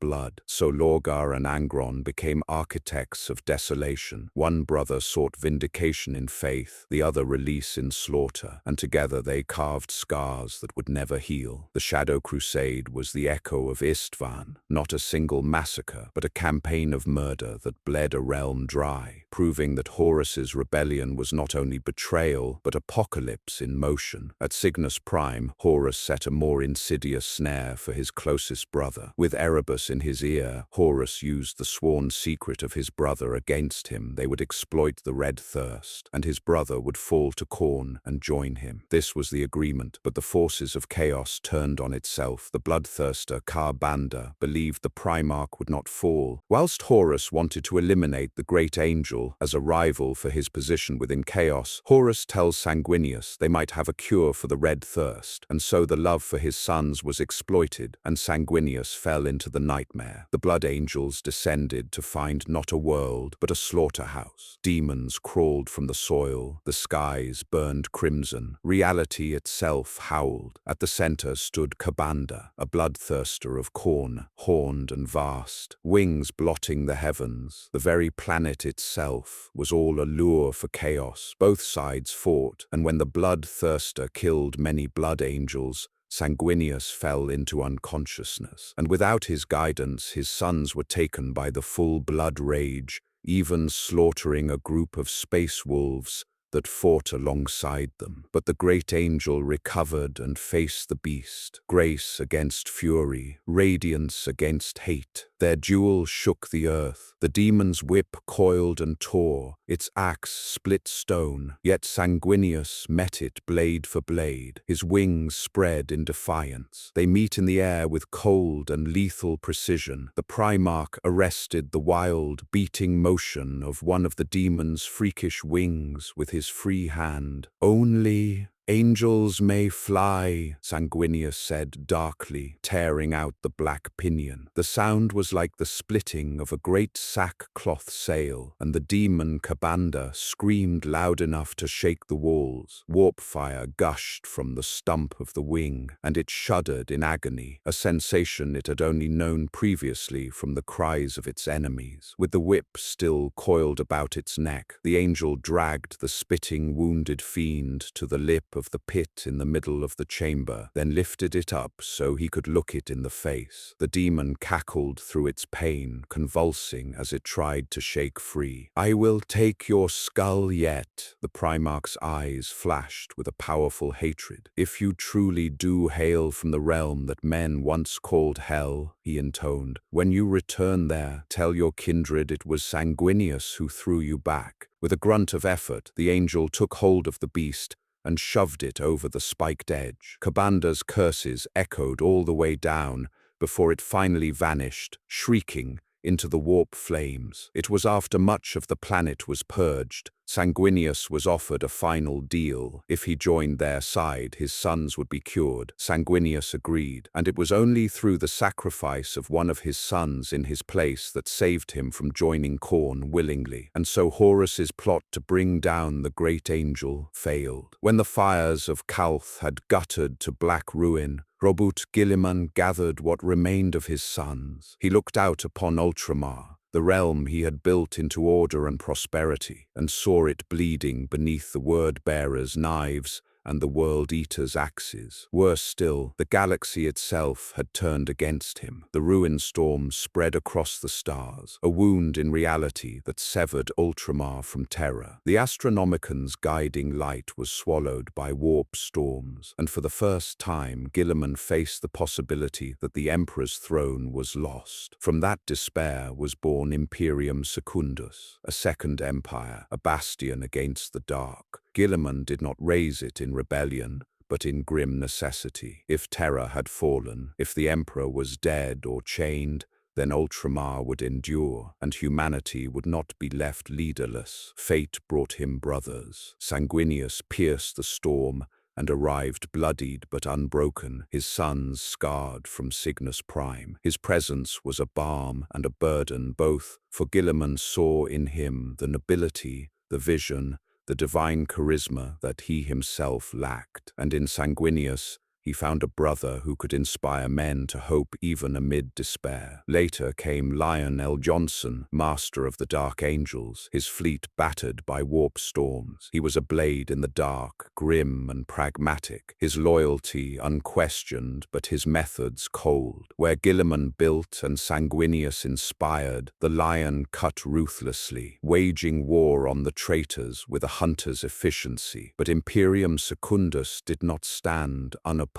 blood. So Lorgar and Angron became architects of desolation. One brother sought vindication in faith, the other release in slaughter, and together they carved scars that would never heal. The Shadow Crusade was the echo of Istvan, not a single massacre, but a campaign of murder that bled a realm dry, proving that Horus's rebellion was not only betrayal, but apocalypse in motion. At Cygnus Prime, Horus set a more insidious snare for his closest brother. With Erebus in his ear, Horus used the sworn secret of his brother against him. They would exploit the Red Thirst, and his brother would fall to Khorne and join him. This was the agreement, but the forces of chaos turned on itself. The bloodthirster Karbanda believed the Primarch would not fall, whilst Horus wanted to eliminate the Great Angel as a rival for his position within chaos. Horus tells Sanguinius they might have a cure for the Red Thirst, and so the love for his sons was exploited, and Sanguinius fell into the nightmare. The Blood Angels descended to find not a world, but a slaughterhouse. Demons crawled from the soil, the skies burned crimson, reality itself howled. At the center stood Karbanda, a bloodthirster of Khorne, horned and vast, wings blotting the heavens. The very planet itself was all a lure for chaos. Both sides fought, and when the bloodthirster killed many blood angels, Sanguinius fell into unconsciousness, and without his guidance his sons were taken by the full blood rage, even slaughtering a group of space wolves that fought alongside them. But the Great Angel recovered and faced the beast. Grace against fury, radiance against hate. Their duel shook the earth. The demon's whip coiled and tore, its axe split stone, yet Sanguinius met it blade for blade, his wings spread in defiance. They meet in the air with cold and lethal precision. The Primarch arrested the wild, beating motion of one of the demon's freakish wings with his free hand. Only angels may fly, Sanguinius said darkly, tearing out the black pinion. The sound was like the splitting of a great sackcloth sail, and the demon Karbanda screamed loud enough to shake the walls. Warp fire gushed from the stump of the wing, and it shuddered in agony, a sensation it had only known previously from the cries of its enemies. With the whip still coiled about its neck, the angel dragged the spitting, wounded fiend to the lip of the pit in the middle of the chamber, then lifted it up so he could look it in the face. The demon cackled through its pain, convulsing as it tried to shake free. "I will take your skull yet." The Primarch's eyes flashed with a powerful hatred. "If you truly do hail from the realm that men once called Hell," he intoned, "when you return there, tell your kindred it was Sanguinius who threw you back." With a grunt of effort, the angel took hold of the beast and shoved it over the spiked edge. Karbanda's curses echoed all the way down before it finally vanished, shrieking, into the warp flames. It was after much of the planet was purged. Sanguinius was offered a final deal. If he joined their side, his sons would be cured. Sanguinius agreed, and it was only through the sacrifice of one of his sons in his place that saved him from joining Khorne willingly. And so Horus's plot to bring down the Great Angel failed. When the fires of Kalth had guttered to black ruin, Robut Guilliman gathered what remained of his sons. He looked out upon Ultramar, the realm he had built into order and prosperity, and saw it bleeding beneath the word-bearers' knives and the World Eater's axes. Worse still, the galaxy itself had turned against him. The ruin storm spread across the stars, a wound in reality that severed Ultramar from Terra. The Astronomican's guiding light was swallowed by warp storms, and for the first time Guilliman faced the possibility that the Emperor's throne was lost. From that despair was born Imperium Secundus, a second empire, a bastion against the dark. Guilliman did not raise it in rebellion, but in grim necessity. If Terra had fallen, if the Emperor was dead or chained, then Ultramar would endure, and humanity would not be left leaderless. Fate brought him brothers. Sanguinius pierced the storm and arrived bloodied but unbroken, his sons scarred from Cygnus Prime. His presence was a balm and a burden both, for Guilliman saw in him the nobility, the vision, the divine charisma that he himself lacked. And in Sanguinius, he found a brother who could inspire men to hope even amid despair. Later came Lionel Johnson, master of the Dark Angels, his fleet battered by warp storms. He was a blade in the dark, grim and pragmatic, his loyalty unquestioned but his methods cold. Where Guilliman built and Sanguinius inspired, the Lion cut ruthlessly, waging war on the traitors with a hunter's efficiency. But Imperium Secundus did not stand unopposed.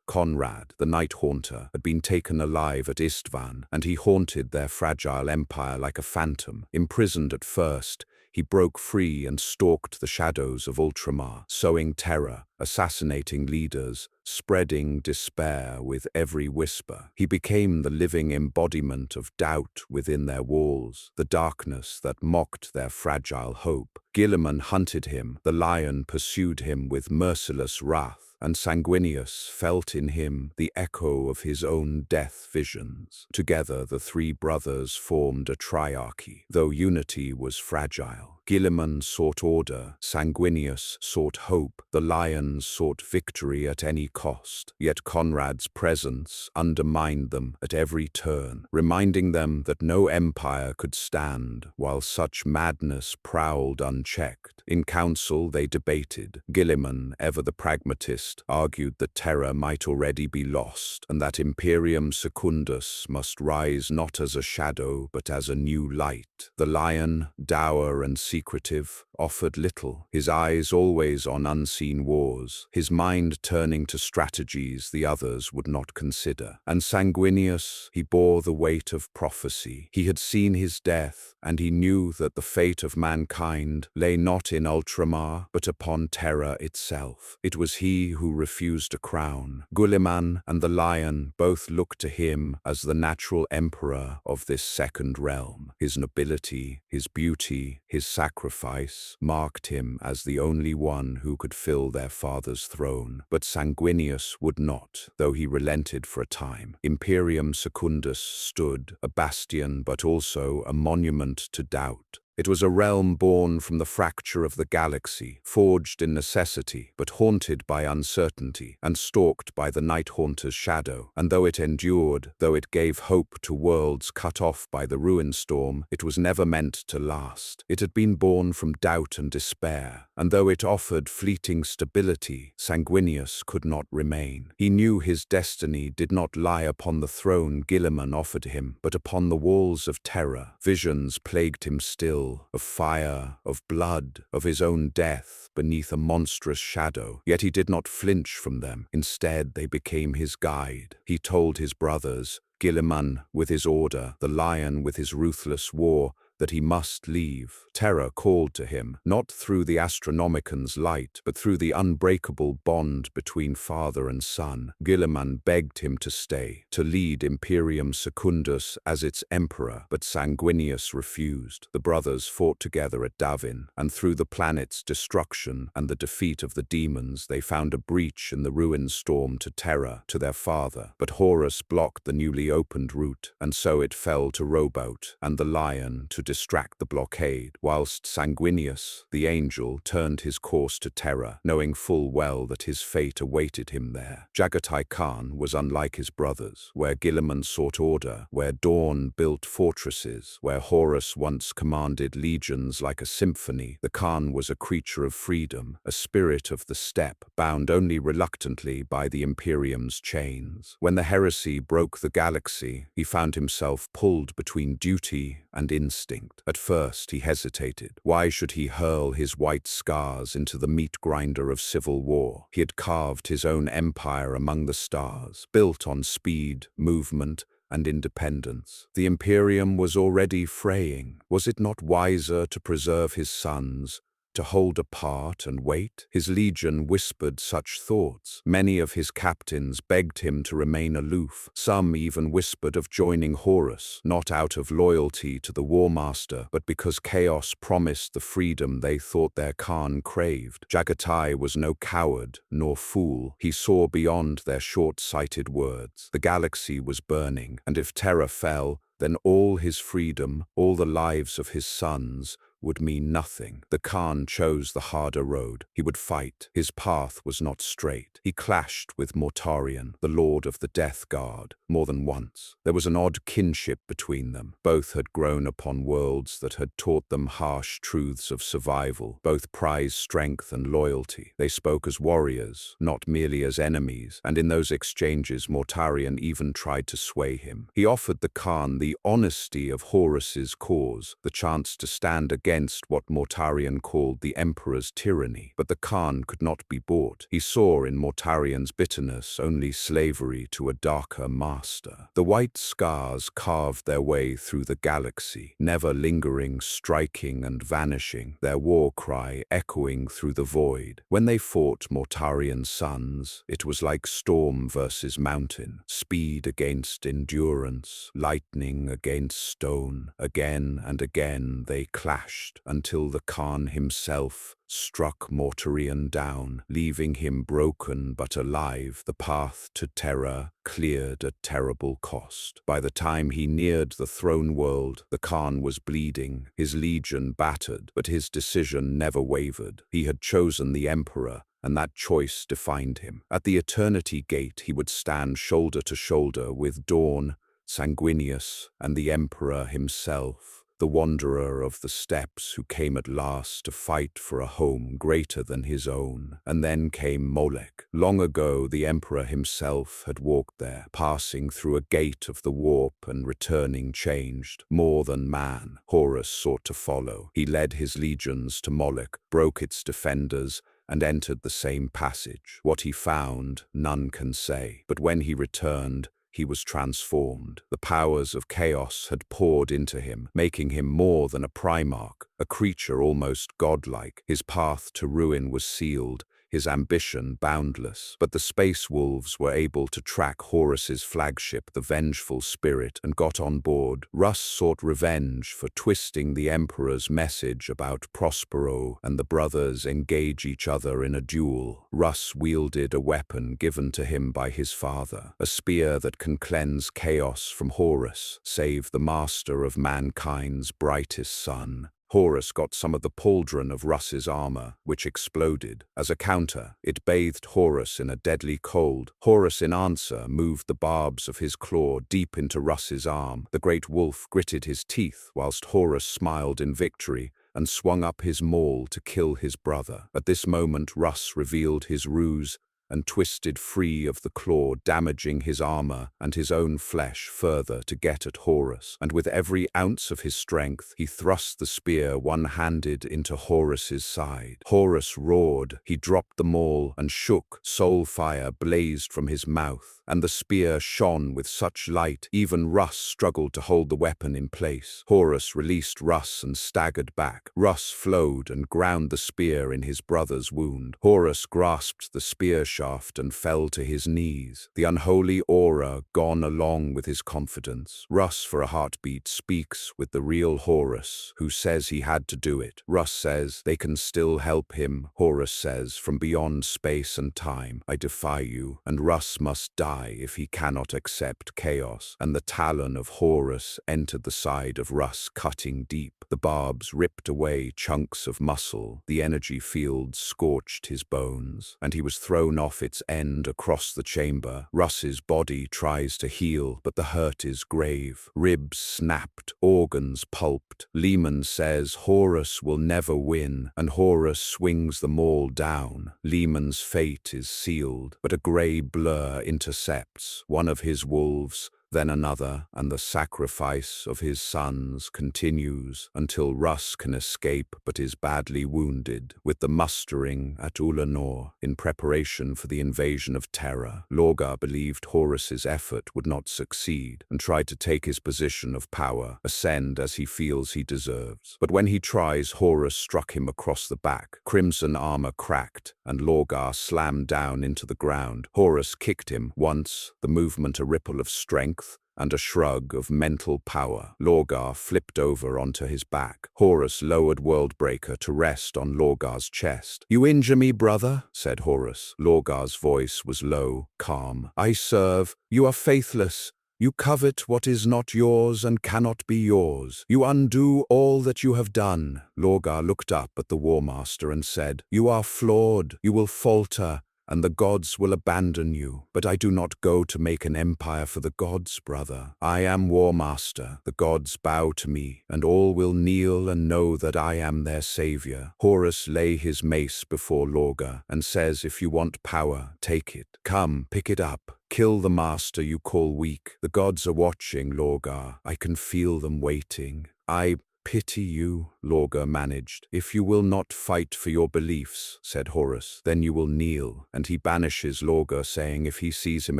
Conrad, the Night Haunter, had been taken alive at Istvan, and he haunted their fragile empire like a phantom. Imprisoned at first, he broke free and stalked the shadows of Ultramar, sowing terror, assassinating leaders, spreading despair with every whisper. He became the living embodiment of doubt within their walls, the darkness that mocked their fragile hope. Guilliman hunted him, the Lion pursued him with merciless wrath, and Sanguinius felt in him the echo of his own death visions. Together the three brothers formed a triarchy, though unity was fragile. Guilliman sought order, Sanguinius sought hope, the Lions sought victory at any cost. Yet Conrad's presence undermined them at every turn, reminding them that no empire could stand while such madness prowled unchecked. In council they debated. Guilliman, ever the pragmatist, argued that Terra might already be lost, and that Imperium Secundus must rise not as a shadow but as a new light. The Lion, dour and secretive, offered little, his eyes always on unseen wars, his mind turning to strategies the others would not consider. And Sanguinius, he bore the weight of prophecy. He had seen his death, and he knew that the fate of mankind lay not in Ultramar, but upon Terra itself. It was he who refused a crown. Guilliman and the Lion both looked to him as the natural emperor of this second realm. His nobility, his beauty, his sacrifice marked him as the only one who could fill their father's throne. But Sanguinius would not, though he relented for a time. Imperium Secundus stood, a bastion but also a monument to doubt. It was a realm born from the fracture of the galaxy, forged in necessity, but haunted by uncertainty, and stalked by the Night Haunter's shadow. And though it endured, though it gave hope to worlds cut off by the ruin storm, it was never meant to last. It had been born from doubt and despair, and though it offered fleeting stability, Sanguinius could not remain. He knew his destiny did not lie upon the throne Guilliman offered him, but upon the walls of Terra. Visions plagued him still, of fire, of blood, of his own death beneath a monstrous shadow. Yet he did not flinch from them. Instead, they became his guide. He told his brothers, Guilliman with his order, the Lion with his ruthless war, that he must leave. Terra called to him, not through the Astronomican's light, but through the unbreakable bond between father and son. Guilliman begged him to stay, to lead Imperium Secundus as its emperor, but Sanguinius refused. The brothers fought together at Davin, and through the planet's destruction and the defeat of the demons, they found a breach in the ruin storm to Terra, to their father. But Horus blocked the newly opened route, and so it fell to Rowboat and the Lion to distract the blockade, whilst Sanguinius, the angel, turned his course to Terra, knowing full well that his fate awaited him there. Jagatai Khan was unlike his brothers, where Gilliman sought order, where Dawn built fortresses, where Horus once commanded legions like a symphony. The Khan was a creature of freedom, a spirit of the steppe, bound only reluctantly by the Imperium's chains. When the heresy broke the galaxy, he found himself pulled between duty and instinct. At first he hesitated. Why should he hurl his white scars into the meat grinder of civil war? He had carved his own empire among the stars, built on speed, movement, and independence. The Imperium was already fraying. Was it not wiser to preserve his sons, to hold apart and wait? His legion whispered such thoughts. Many of his captains begged him to remain aloof. Some even whispered of joining Horus, not out of loyalty to the War Master, but because chaos promised the freedom they thought their Khan craved. Jagatai was no coward nor fool. He saw beyond their short-sighted words. The galaxy was burning, and if Terra fell, then all his freedom, all the lives of his sons, would mean nothing. The Khan chose the harder road. He would fight. His path was not straight. He clashed with Mortarion, the lord of the Death Guard, more than once. There was an odd kinship between them. Both had grown upon worlds that had taught them harsh truths of survival. Both prized strength and loyalty. They spoke as warriors, not merely as enemies, and in those exchanges Mortarion even tried to sway him. He offered the Khan the honesty of Horus's cause, the chance to stand against what Mortarion called the Emperor's tyranny. But the Khan could not be bought. He saw in Mortarion's bitterness only slavery to a darker master. The white scars carved their way through the galaxy, never lingering, striking and vanishing, their war cry echoing through the void. When they fought Mortarion's sons, it was like storm versus mountain, speed against endurance, lightning against stone. Again and again they clashed, until the Khan himself struck Mortarion down, leaving him broken but alive. The path to Terra cleared at terrible cost. By the time he neared the throne world, the Khan was bleeding, his legion battered, but his decision never wavered. He had chosen the Emperor, and that choice defined him. At the Eternity Gate he would stand shoulder to shoulder with Dawn, Sanguinius, and the Emperor himself, the wanderer of the steppes who came at last to fight for a home greater than his own. And then came Molech. Long ago the Emperor himself had walked there, passing through a gate of the warp and returning changed. More than man, Horus sought to follow. He led his legions to Molech, broke its defenders, and entered the same passage. What he found, none can say. But when he returned, he was transformed. The powers of chaos had poured into him, making him more than a Primarch, a creature almost godlike. His path to ruin was sealed, his ambition boundless. But the Space Wolves were able to track Horus's flagship, the Vengeful Spirit, and got on board. Russ sought revenge for twisting the Emperor's message about Prospero, and the brothers engage each other in a duel. Russ wielded a weapon given to him by his father, a spear that can cleanse chaos from Horus, save the master of mankind's brightest sun. Horus got some of the pauldron of Russ's armor, which exploded. As a counter, it bathed Horus in a deadly cold. Horus, in answer, moved the barbs of his claw deep into Russ's arm. The great wolf gritted his teeth, whilst Horus smiled in victory and swung up his maul to kill his brother. At this moment, Russ revealed his ruse and twisted free of the claw, damaging his armor and his own flesh further to get at Horus. And with every ounce of his strength, he thrust the spear one-handed into Horus's side. Horus roared. He dropped the maul and shook. Soul fire blazed from his mouth, and the spear shone with such light, even Russ struggled to hold the weapon in place. Horus released Russ and staggered back. Russ flowed and ground the spear in his brother's wound. Horus grasped the spear shaft and fell to his knees, the unholy aura gone along with his confidence. Russ, for a heartbeat, speaks with the real Horus, who says he had to do it. Russ says they can still help him. Horus says, from beyond space and time, I defy you, and Russ must die. die if he cannot accept chaos. And the talon of Horus entered the side of Russ, cutting deep. The barbs ripped away chunks of muscle, the energy field scorched his bones, and he was thrown off its end across the chamber. Russ's body tries to heal, but the hurt is grave. Ribs snapped, organs pulped. Lehman says Horus will never win, and Horus swings them all down. Lehman's fate is sealed, but a grey blur intercepts one of his wolves, then another, and the sacrifice of his sons continues until Russ can escape but is badly wounded. With the mustering at Ulanor in preparation for the invasion of Terra, Lorgar believed Horus's effort would not succeed and tried to take his position of power, ascend as he feels he deserves. But when he tries, Horus struck him across the back. Crimson armor cracked, and Lorgar slammed down into the ground. Horus kicked him once, the movement a ripple of strength and a shrug of mental power. Lorgar flipped over onto his back. Horus lowered Worldbreaker to rest on Lorgar's chest. "You injure me, brother," said Horus. Lorgar's voice was low, calm. "I serve. You are faithless. You covet what is not yours and cannot be yours. You undo all that you have done." Lorgar looked up at the War Master and said, "You are flawed. You will falter, and the gods will abandon you. But I do not go to make an empire for the gods, brother. I am War Master. The gods bow to me, and all will kneel and know that I am their savior." Horus lay his mace before Lorgar and says, "If you want power, take it. Come, pick it up. Kill the master you call weak. The gods are watching, Lorgar. I can feel them waiting." "I pity you," Lorgar managed. "If you will not fight for your beliefs," said Horus, "then you will kneel." And he banishes Lorgar, saying if he sees him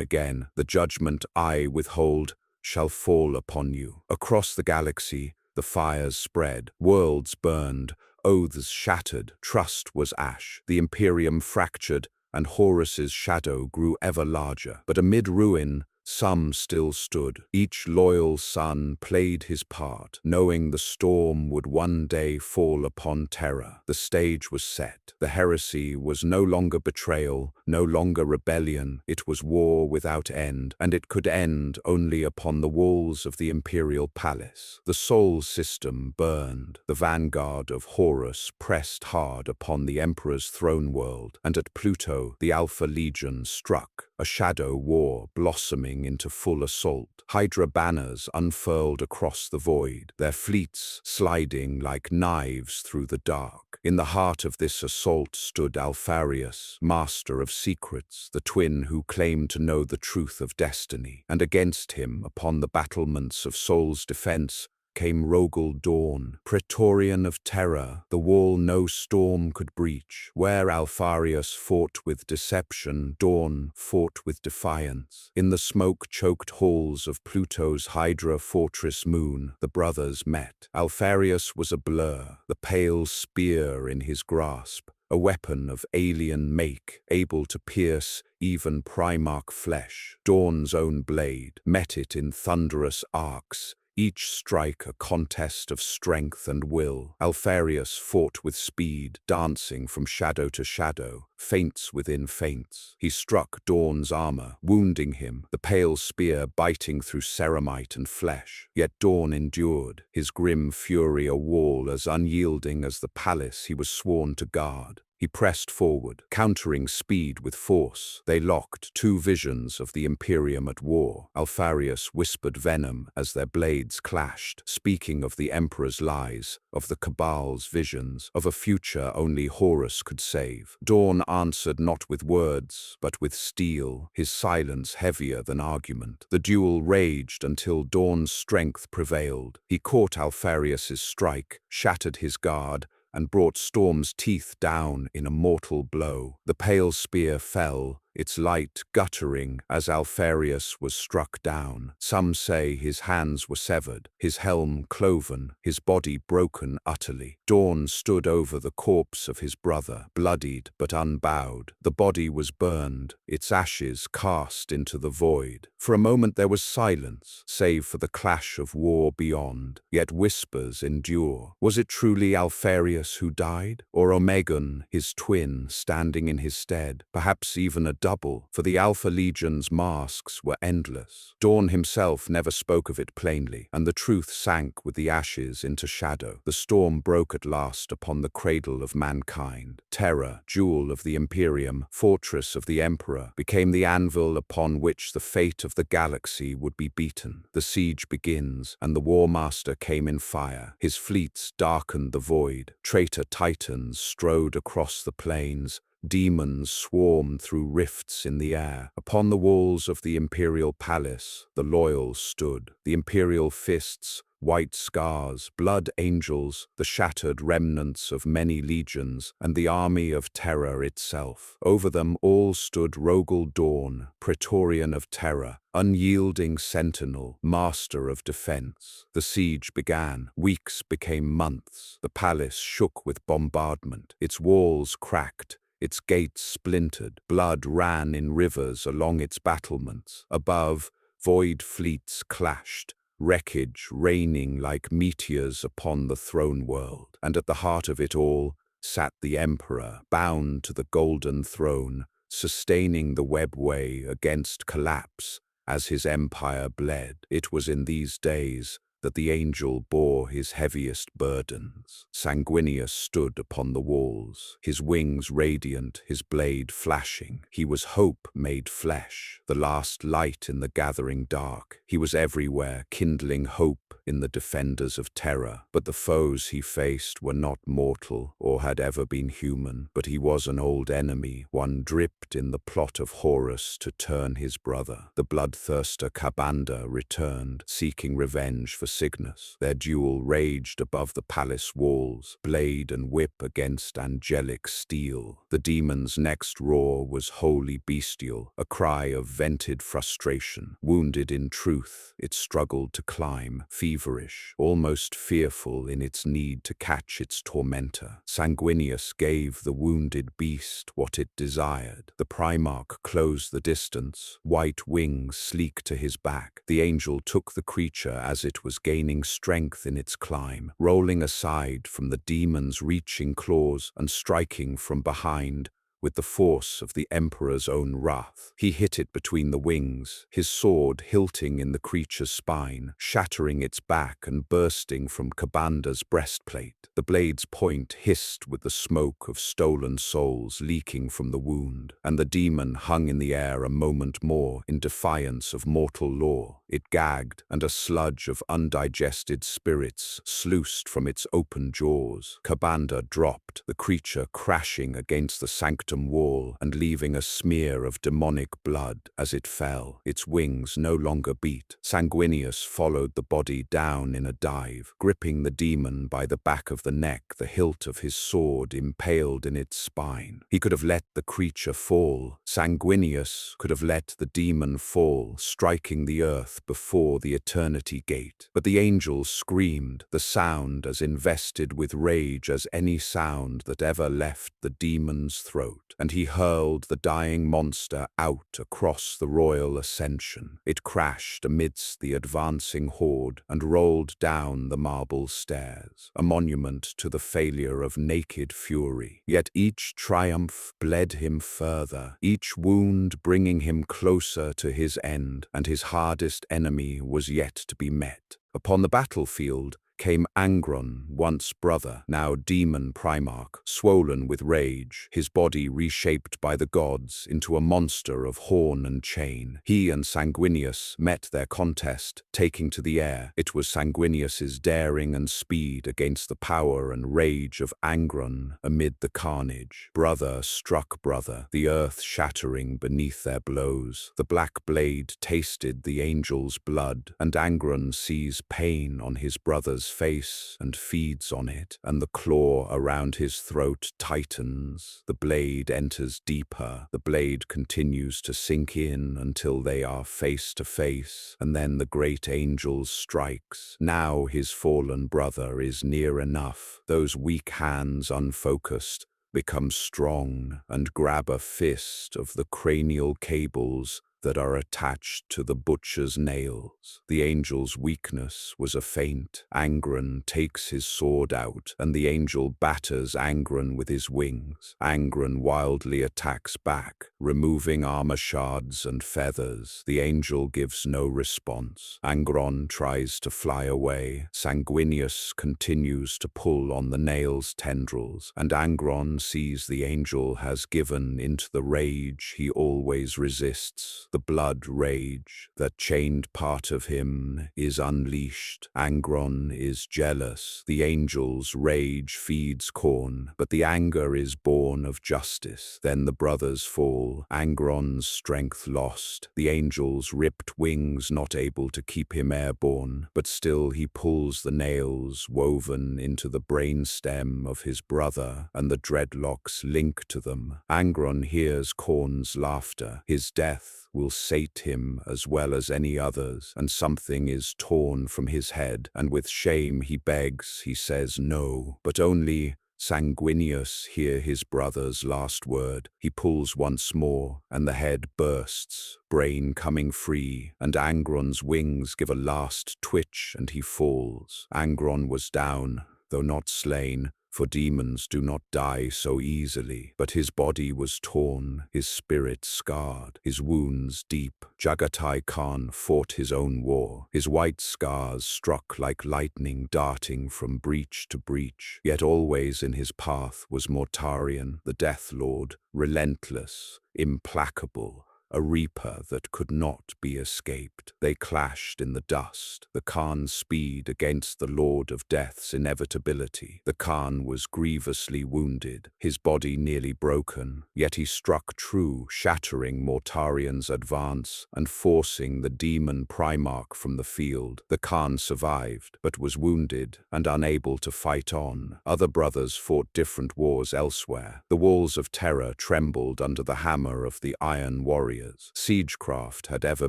again, the judgment I withhold shall fall upon you. Across the galaxy, the fires spread, worlds burned, oaths shattered, trust was ash. The Imperium fractured, and Horus's shadow grew ever larger. But amid ruin, some still stood. Each loyal son played his part, knowing the storm would one day fall upon Terra. The stage was set. The heresy was no longer betrayal, no longer rebellion. It was war without end, and it could end only upon the walls of the Imperial Palace. The Sol system burned. The vanguard of Horus pressed hard upon the Emperor's throne world, and at Pluto the Alpha Legion struck, a shadow war blossoming into full assault. Hydra banners unfurled across the void, their fleets sliding like knives through the dark. In the heart of this assault stood Alpharius, master of secrets, the twin who claimed to know the truth of destiny. And against him, upon the battlements of Sol's defense, came Rogel Dawn, Praetorian of Terror, the wall no storm could breach. Where Alpharius fought with deception, Dawn fought with defiance. In the smoke-choked halls of Pluto's Hydra fortress moon, the brothers met. Alpharius was a blur, the pale spear in his grasp, a weapon of alien make, able to pierce even Primarch flesh. Dawn's own blade met it in thunderous arcs, each strike a contest of strength and will. Alpharius fought with speed, dancing from shadow to shadow, feints within feints. He struck Dawn's armor, wounding him, the pale spear biting through ceramite and flesh. Yet Dawn endured, his grim fury a wall as unyielding as the palace he was sworn to guard. He pressed forward, countering speed with force. They locked, two visions of the Imperium at war. Alpharius whispered venom as their blades clashed, speaking of the Emperor's lies, of the Cabal's visions, of a future only Horus could save. Dawn answered not with words, but with steel, his silence heavier than argument. The duel raged until Dawn's strength prevailed. He caught Alpharius's strike, shattered his guard, and brought Storm's teeth down in a mortal blow. The pale spear fell, its light guttering as Alpharius was struck down. Some say his hands were severed, his helm cloven, his body broken utterly. Dawn stood over the corpse of his brother, bloodied but unbowed. The body was burned, its ashes cast into the void. For a moment there was silence, save for the clash of war beyond, yet whispers endure. Was it truly Alpharius who died? Or Omegon, his twin, standing in his stead? Perhaps even a double, for the Alpha Legion's masks were endless. Dawn himself never spoke of it plainly, and the truth sank with the ashes into shadow. The storm broke at last upon the cradle of mankind. Terra, jewel of the Imperium, fortress of the Emperor, became the anvil upon which the fate of the galaxy would be beaten. The siege begins, and the War Master came in fire. His fleets darkened the void. Traitor titans strode across the plains. Demons swarmed through rifts in the air. Upon the walls of the Imperial Palace, the loyal stood. The Imperial fists, white scars, blood angels, the shattered remnants of many legions, and the army of terror itself. Over them all stood Rogel Dawn, Praetorian of terror, unyielding sentinel, master of defense. The siege began. Weeks became months. The palace shook with bombardment. Its walls cracked. Its gates splintered. Blood ran in rivers along its battlements. Above, void fleets clashed, wreckage raining like meteors upon the throne world. And at the heart of it all sat the Emperor, bound to the golden throne, sustaining the webway against collapse as his empire bled. It was in these days that the angel bore his heaviest burdens. Sanguinius stood upon the walls, his wings radiant, his blade flashing. He was hope made flesh, the last light in the gathering dark. He was everywhere, kindling hope in the defenders of terror. But the foes he faced were not mortal or had ever been human. But he was an old enemy, one dripped in the plot of Horus to turn his brother. The bloodthirster Kabanda returned, seeking revenge for Cygnus. Their duel raged above the palace walls, blade and whip against angelic steel. The demon's next roar was wholly bestial, a cry of vented frustration. Wounded in truth, it struggled to climb, feverish, almost fearful in its need to catch its tormentor. Sanguinius gave the wounded beast what it desired. The Primarch closed the distance, white wings sleek to his back. The angel took the creature as it was gaining strength in its climb, rolling aside from the demon's reaching claws and striking from behind with the force of the Emperor's own wrath. He hit it between the wings, his sword hilting in the creature's spine, shattering its back and bursting from Kabanda's breastplate. The blade's point hissed with the smoke of stolen souls leaking from the wound, and the demon hung in the air a moment more in defiance of mortal law. It gagged, and a sludge of undigested spirits sluiced from its open jaws. Kabanda dropped, the creature crashing against the sanctum wall and leaving a smear of demonic blood as it fell. Its wings no longer beat. Sanguinius followed the body down in a dive, gripping the demon by the back of the neck, the hilt of his sword impaled in its spine. He could have let the creature fall. Sanguinius could have let the demon fall, striking the earth before the eternity gate. But the angel screamed, the sound as invested with rage as any sound that ever left the demon's throat, and he hurled the dying monster out across the royal ascension. It crashed amidst the advancing horde and rolled down the marble stairs, a monument to the failure of naked fury. Yet each triumph bled him further, each wound bringing him closer to his end, and his hardest enemy was yet to be met. Upon the battlefield came Angron, once brother, now demon Primarch, swollen with rage, his body reshaped by the gods into a monster of horn and chain. He and Sanguinius met their contest, taking to the air. It was Sanguinius's daring and speed against the power and rage of Angron amid the carnage. Brother struck brother, the earth shattering beneath their blows. The black blade tasted the angel's blood, and Angron sees pain on his brother's face and feeds on it, and the claw around his throat tightens. The blade enters deeper. The blade continues to sink in until they are face to face, and then the great angel strikes. Now his fallen brother is near enough. Those weak hands, unfocused, become strong and grab a fist of the cranial cables that are attached to the butcher's nails. The angel's weakness was a feint. Angron takes his sword out, and the angel batters Angron with his wings. Angron wildly attacks back, removing armor shards and feathers. The angel gives no response. Angron tries to fly away. Sanguinius continues to pull on the nail's tendrils, and Angron sees the angel has given into the rage he always resists. The blood rage that chained part of him is unleashed. Angron is jealous. The angel's rage feeds corn, but the anger is born of justice. Then the brothers fall, Angron's strength lost, the angel's ripped wings not able to keep him airborne, but still he pulls the nails woven into the brainstem of his brother, and the dreadlocks link to them. Angron hears Korn's laughter. His death will sate him as well as any others, and something is torn from his head, and with shame he begs, he says no, but only Sanguinius hear his brother's last word. He pulls once more, and the head bursts, brain coming free, and Angron's wings give a last twitch, and he falls. Angron was down, though not slain, for demons do not die so easily. But his body was torn, his spirit scarred, his wounds deep. Jagatai Khan fought his own war, his white scars struck like lightning darting from breach to breach. Yet always in his path was Mortarion, the Death Lord, relentless, implacable, a reaper that could not be escaped. They clashed in the dust, the Khan's speed against the Lord of Death's inevitability. The Khan was grievously wounded, his body nearly broken, yet he struck true, shattering Mortarion's advance and forcing the demon Primarch from the field. The Khan survived, but was wounded and unable to fight on. Other brothers fought different wars elsewhere. The walls of terror trembled under the hammer of the Iron Warrior. Siegecraft had ever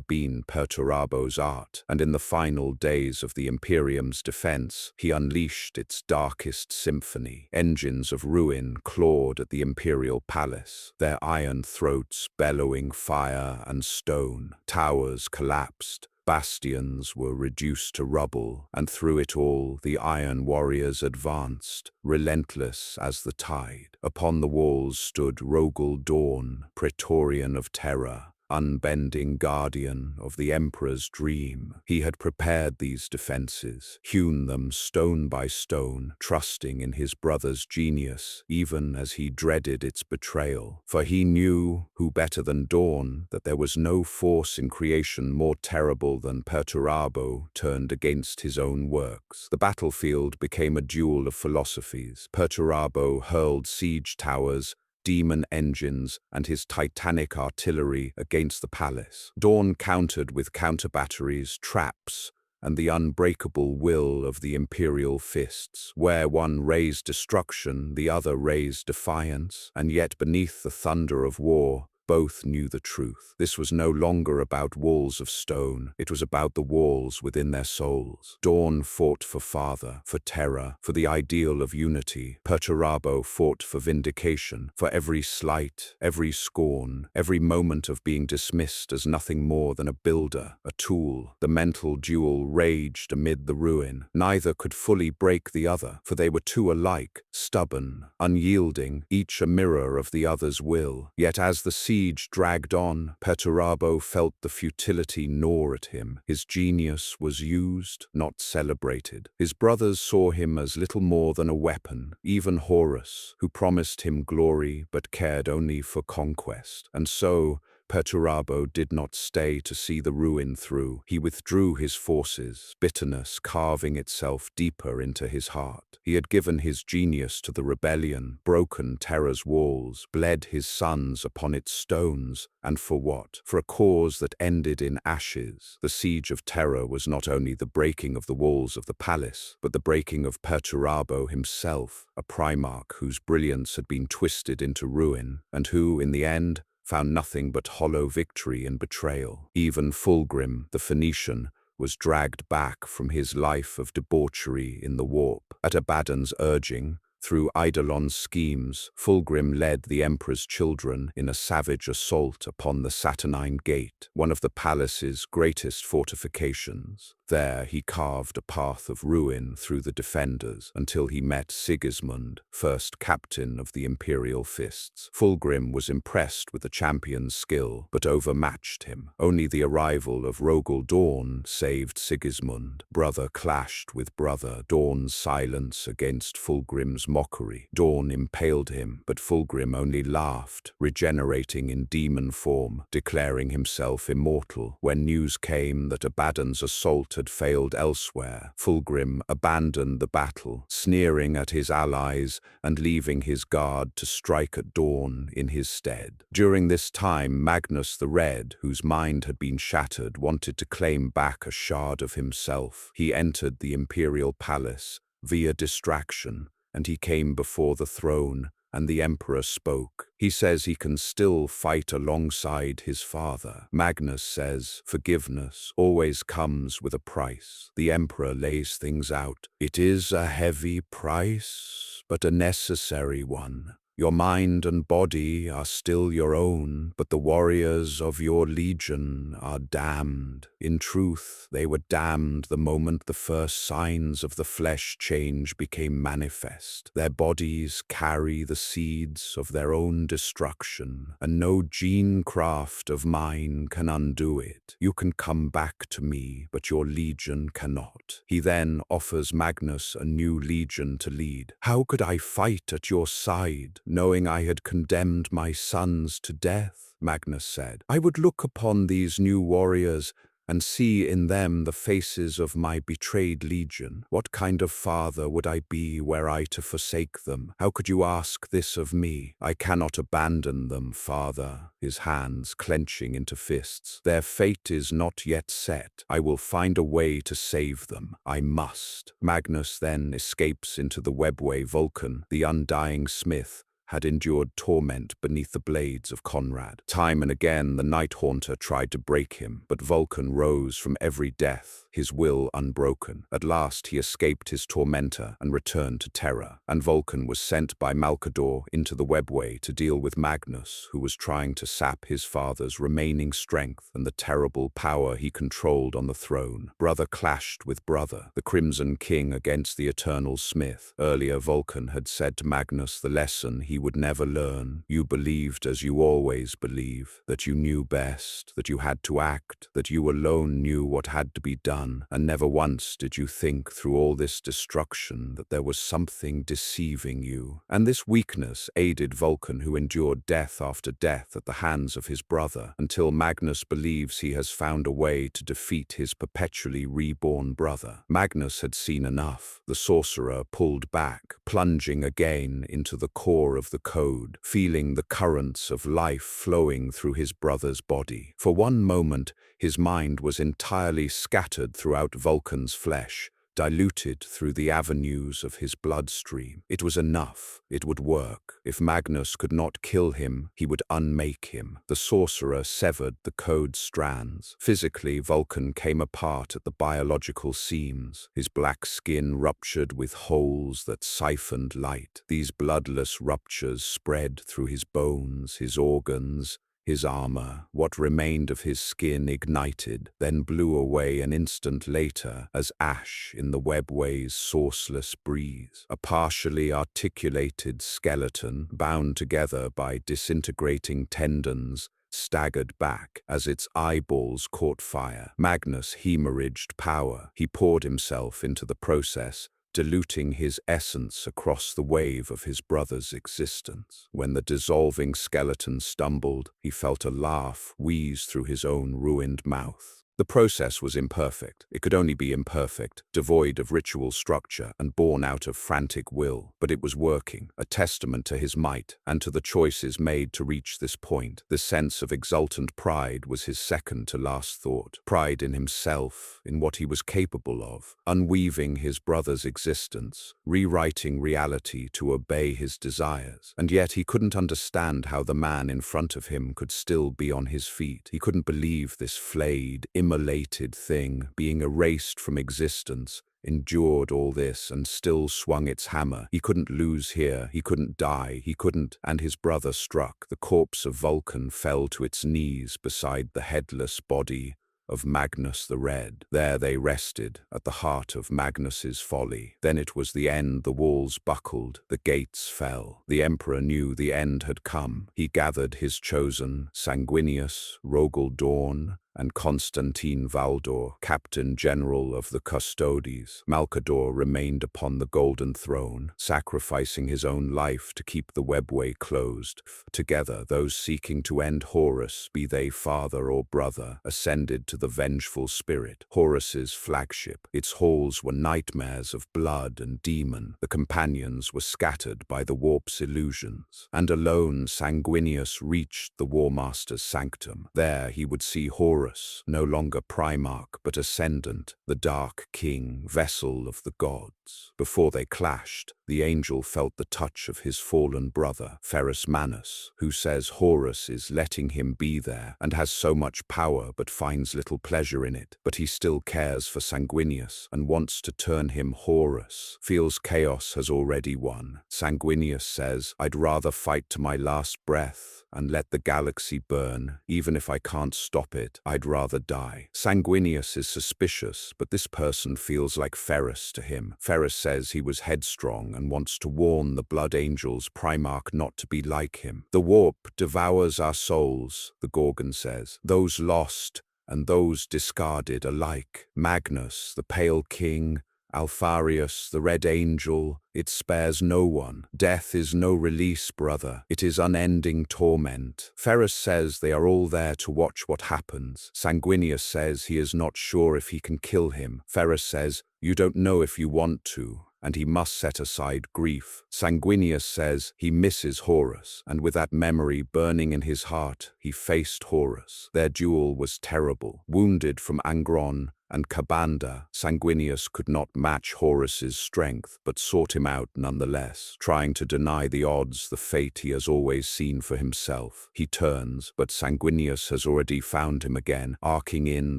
been Perturabo's art, and in the final days of the Imperium's defense, he unleashed its darkest symphony. Engines of ruin clawed at the Imperial Palace, their iron throats bellowing fire and stone. Towers collapsed, bastions were reduced to rubble, and through it all the Iron Warriors advanced, relentless as the tide. Upon the walls stood Rogel Dawn, Praetorian of terror, unbending guardian of the Emperor's dream. He had prepared these defenses, hewn them stone by stone, trusting in his brother's genius, even as he dreaded its betrayal. For he knew, who better than Dawn, that there was no force in creation more terrible than Perturabo turned against his own works. The battlefield became a duel of philosophies. Perturabo hurled siege towers, demon engines, and his titanic artillery against the palace. Dawn countered with counter-batteries, traps, and the unbreakable will of the imperial fists. Where one raised destruction, the other raised defiance, and yet beneath the thunder of war, both knew the truth. This was no longer about walls of stone. It was about the walls within their souls. Dawn fought for father, for terror, for the ideal of unity. Perturabo fought for vindication, for every slight, every scorn, every moment of being dismissed as nothing more than a builder, a tool. The mental duel raged amid the ruin. Neither could fully break the other, for they were too alike, stubborn, unyielding, each a mirror of the other's will. Yet as the siege dragged on, Perturabo felt the futility gnaw at him. His genius was used, not celebrated. His brothers saw him as little more than a weapon, even Horus, who promised him glory but cared only for conquest. And so, Perturabo did not stay to see the ruin through. He withdrew his forces, bitterness carving itself deeper into his heart. He had given his genius to the rebellion, broken terror's walls, bled his sons upon its stones, and for what? For a cause that ended in ashes. The siege of terror was not only the breaking of the walls of the palace, but the breaking of Perturabo himself, a Primarch whose brilliance had been twisted into ruin, and who, in the end, found nothing but hollow victory and betrayal. Even Fulgrim, the Phoenician, was dragged back from his life of debauchery in the warp. At Abaddon's urging, Through Eidolon's schemes, Fulgrim led the Emperor's children in a savage assault upon the Saturnine Gate, one of the palace's greatest fortifications. There he carved a path of ruin through the defenders until he met Sigismund, first captain of the Imperial Fists. Fulgrim was impressed with the champion's skill, but overmatched him. Only the arrival of Rogel Dawn saved Sigismund. Brother clashed with brother. Dawn's silence against Fulgrim's mockery. Dawn impaled him, but Fulgrim only laughed, regenerating in demon form, declaring himself immortal. When news came that Abaddon's assault had failed elsewhere, Fulgrim abandoned the battle, sneering at his allies and leaving his guard to strike at dawn in his stead. During this time, Magnus the Red, whose mind had been shattered, wanted to claim back a shard of himself. He entered the imperial palace via distraction, and he came before the throne, and the Emperor spoke. He says he can still fight alongside his father. Magnus says forgiveness always comes with a price. The Emperor lays things out. It is a heavy price, but a necessary one. Your mind and body are still your own, but the warriors of your legion are damned. In truth, they were damned the moment the first signs of the flesh change became manifest. Their bodies carry the seeds of their own destruction, and no gene craft of mine can undo it. You can come back to me, but your legion cannot. He then offers Magnus a new legion to lead. How could I fight at your side, knowing I had condemned my sons to death? Magnus said. I would look upon these new warriors and see in them the faces of my betrayed legion. What kind of father would I be were I to forsake them? How could you ask this of me? I cannot abandon them, father, his hands clenching into fists. Their fate is not yet set. I will find a way to save them. I must. Magnus then escapes into the webway. Vulcan, the undying smith, had endured torment beneath the blades of Conrad. Time and again the Night Haunter tried to break him, but Vulcan rose from every death, his will unbroken. At last he escaped his tormentor and returned to Terra, and Vulcan was sent by Malcador into the webway to deal with Magnus, who was trying to sap his father's remaining strength and the terrible power he controlled on the throne. Brother clashed with brother, the Crimson King against the Eternal Smith. Earlier Vulcan had said to Magnus the lesson he would never learn. You believed as you always believe, that you knew best, that you had to act, that you alone knew what had to be done, and never once did you think through all this destruction that there was something deceiving you. And this weakness aided Vulcan, who endured death after death at the hands of his brother, until Magnus believes he has found a way to defeat his perpetually reborn brother. Magnus had seen enough. The sorcerer pulled back, plunging again into the core of the code, feeling the currents of life flowing through his brother's body. For one moment, his mind was entirely scattered throughout Vulcan's flesh, diluted through the avenues of his bloodstream. It was enough. It would work. If Magnus could not kill him, he would unmake him. The sorcerer severed the code strands. Physically, Vulcan came apart at the biological seams. His black skin ruptured with holes that siphoned light. These bloodless ruptures spread through his bones, his organs, his armor. What remained of his skin ignited, then blew away an instant later as ash in the webway's sourceless breeze. A partially articulated skeleton, bound together by disintegrating tendons, staggered back as its eyeballs caught fire. Magnus hemorrhaged power. He poured himself into the process, diluting his essence across the wave of his brother's existence. When the dissolving skeleton stumbled, he felt a laugh wheeze through his own ruined mouth. The process was imperfect. It could only be imperfect, devoid of ritual structure and born out of frantic will. But it was working, a testament to his might and to the choices made to reach this point. The sense of exultant pride was his second to last thought. Pride in himself, in what he was capable of, unweaving his brother's existence, rewriting reality to obey his desires. And yet he couldn't understand how the man in front of him could still be on his feet. He couldn't believe this flayed, immolated thing being erased from existence endured all this and still swung its hammer. He couldn't lose here, he couldn't die, he couldn't. And his brother struck. The corpse of Vulcan fell to its knees beside the headless body of Magnus the Red. There they rested, at the heart of Magnus's folly. Then it was the end. The walls buckled, the gates fell. The emperor knew the end had come. He gathered his chosen, Sanguinius, Rogel Dawn, and Constantine Valdor, captain general of the Custodes. Malcador remained upon the golden throne, sacrificing his own life to keep the webway closed. Together, those seeking to end Horus, be they father or brother, ascended to the vengeful spirit, Horus's flagship. Its halls were nightmares of blood and demon. The companions were scattered by the warp's illusions, and alone Sanguinius reached the Warmaster's sanctum. There he would see Horus, no longer Primarch but Ascendant, the Dark King, vessel of the gods. Before they clashed, the angel felt the touch of his fallen brother, Ferrus Manus, who says Horus is letting him be there and has so much power but finds little pleasure in it. But he still cares for Sanguinius and wants to turn him Horus. Feels chaos has already won. Sanguinius says, I'd rather fight to my last breath and let the galaxy burn. Even if I can't stop it, I'd rather die. Sanguinius is suspicious, but this person feels like Ferrus to him. Ferrus says he was headstrong and wants to warn the Blood Angels Primarch not to be like him. The warp devours our souls, the Gorgon says, those lost and those discarded alike. Magnus, the Pale King, Alpharius, the Red Angel, it spares no one. Death is no release, brother. It is unending torment. Ferrus says they are all there to watch what happens. Sanguinius says he is not sure if he can kill him. Ferrus says, you don't know if you want to, and he must set aside grief. Sanguinius says he misses Horus, and with that memory burning in his heart, he faced Horus. Their duel was terrible. Wounded from Angron and Cabanda, Sanguinius could not match Horus's strength, but sought him out nonetheless, trying to deny the odds the fate he has always seen for himself. He turns, but Sanguinius has already found him again, arcing in